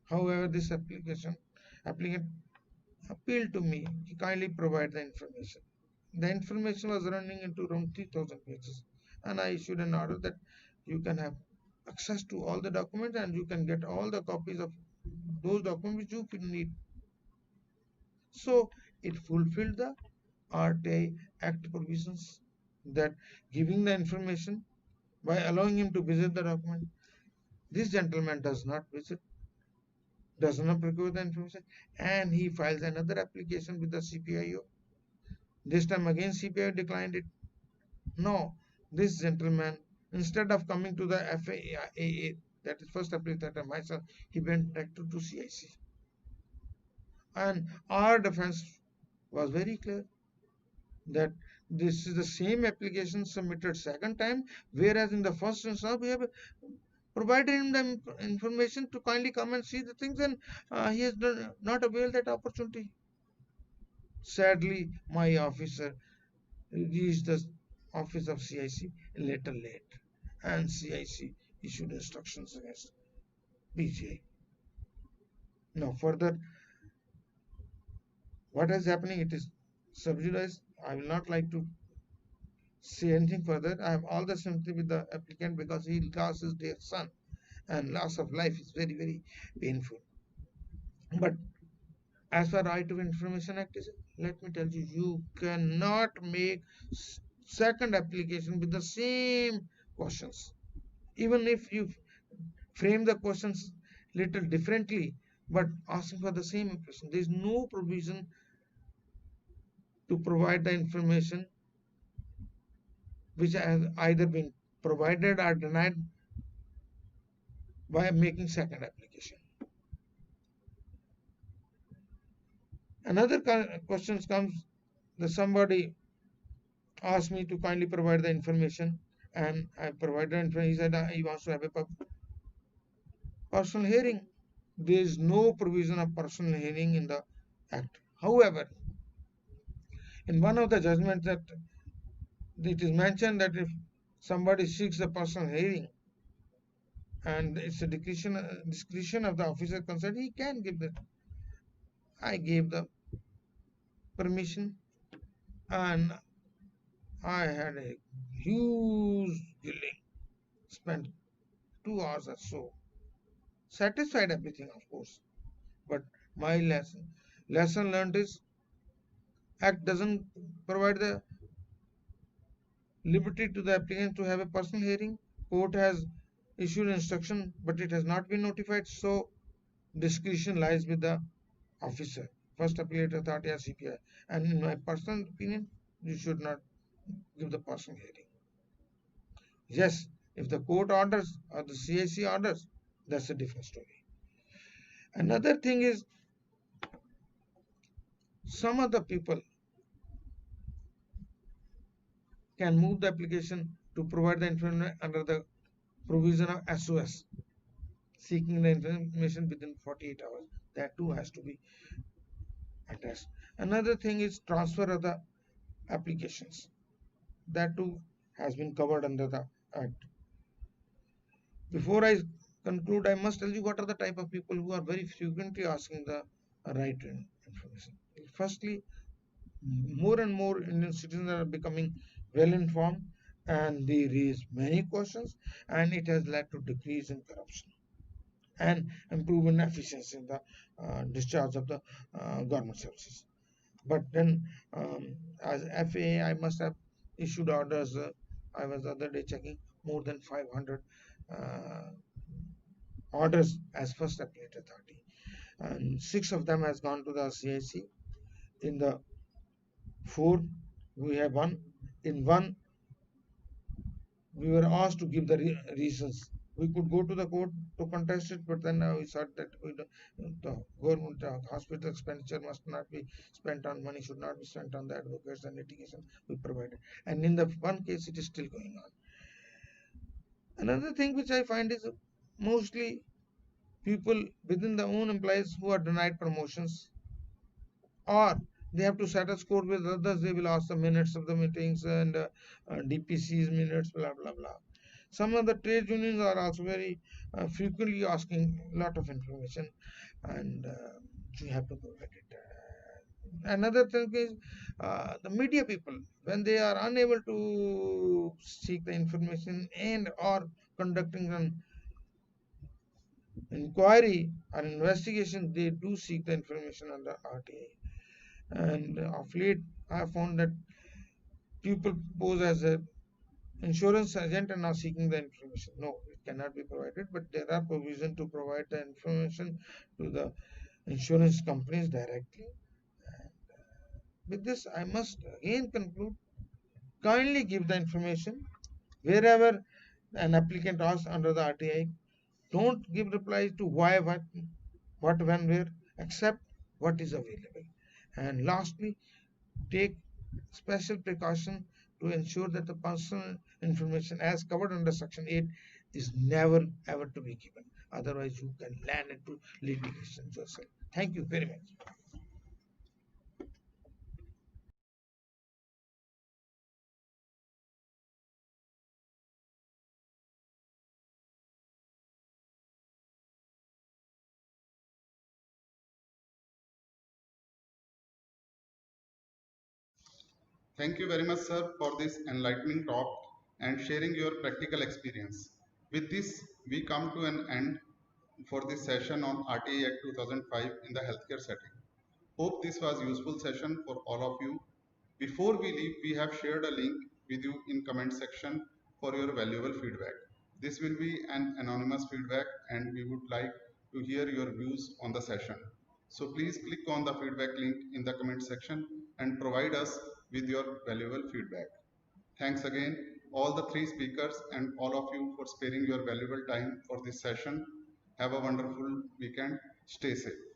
However, this applicant appealed to me to kindly provide the information. The information was running into around 3,000 pages, and I issued an order that you can have access to all the documents and you can get all the copies of those documents which you need. So it fulfilled the RTI Act provisions, that giving the information by allowing him to visit the document. This gentleman does not visit, does not procure the information, and he files another application with the CPIO. This time again CPIO declined it. No, this gentleman, instead of coming to the FAA, that is first application myself, he went back to CIC. And our defense was very clear that this is the same application submitted second time, whereas in the first instance we have provided him the information to kindly come and see the things, and he has not availed that opportunity. Sadly, my officer reached the office of CIC a little late, and CIC issued instructions against PGI. Now further, what is happening, it is sub judice. I will not like to say anything further. I have all the sympathy with the applicant because he lost his dear son, and loss of life is very, very painful. But as per Right to Information Act is, let me tell you, you cannot make second application with the same questions. Even if you frame the questions little differently, but asking for the same impression, there is no provision to provide the information which has either been provided or denied by making second application. Another question comes that somebody asked me to kindly provide the information, and I provided information. He said he wants to have a personal hearing. There is no provision of personal hearing in the Act. However, in one of the judgments that it is mentioned that if somebody seeks a personal hearing and it's a discretion of the officer concerned, he can give it. I gave the permission, and I had a huge dealing, spent 2 hours or so, satisfied everything, of course. But my lesson learned is Act doesn't provide the liberty to the applicant to have a personal hearing. Court has issued instruction, but it has not been notified, so discretion lies with the officer, First Appellate Authority or CPI. And in my personal opinion, you should not give the personal hearing. Yes, if the court orders or the CIC orders, that's a different story. Another thing is, some of the people can move the application to provide the information under the provision of SOS, seeking the information within 48 hours. That too has to be addressed. Another thing is transfer of the applications. That too has been covered under the Act. Before I conclude, I must tell you what are the type of people who are very frequently asking the right to information. Firstly, more and more Indian citizens are becoming well informed, and they raise many questions, and it has led to decrease in corruption and improvement in efficiency in the discharge of the government services. But then, as FAA, I must have issued orders. I was the other day checking more than 500 orders as First Appellate Authority, and 6 of them has gone to the CIC. In the 4, we have 1. In 1, we were asked to give the reasons. We could go to the court to contest it, but then we thought that the government hospital expenditure must not be spent on money, should not be spent on the advocates and litigation. We provided, and in the one case, it is still going on. Another thing which I find is mostly people within the own employees who are denied promotions, or they have to settle score with others. They will ask the minutes of the meetings and DPC's minutes, blah blah blah. Some of the trade unions are also very frequently asking a lot of information, and you have to provide it. Another thing is the media people, when they are unable to seek the information and or conducting an inquiry or investigation, they do seek the information under RTA. And of late, I have found that people pose as a insurance agent and are seeking the information. No, it cannot be provided, but there are provisions to provide the information to the insurance companies directly. And with this, I must again conclude. Kindly give the information wherever an applicant asks under the RTI. Don't give replies to why, what, when, where, except what is available. And lastly, take special precaution to ensure that the personal information as covered under Section 8 is never ever to be given. Otherwise, you can land into litigation yourself. Thank you very much. Thank you very much, sir, for this enlightening talk and sharing your practical experience. With this, we come to an end for this session on RTA Act 2005 in the healthcare setting. Hope this was useful session for all of you. Before we leave, we have shared a link with you in comment section for your valuable feedback. This will be an anonymous feedback and we would like to hear your views on the session. So please click on the feedback link in the comment section and provide us with your valuable feedback. Thanks again, all the three speakers and all of you for sparing your valuable time for this session. Have a wonderful weekend. Stay safe.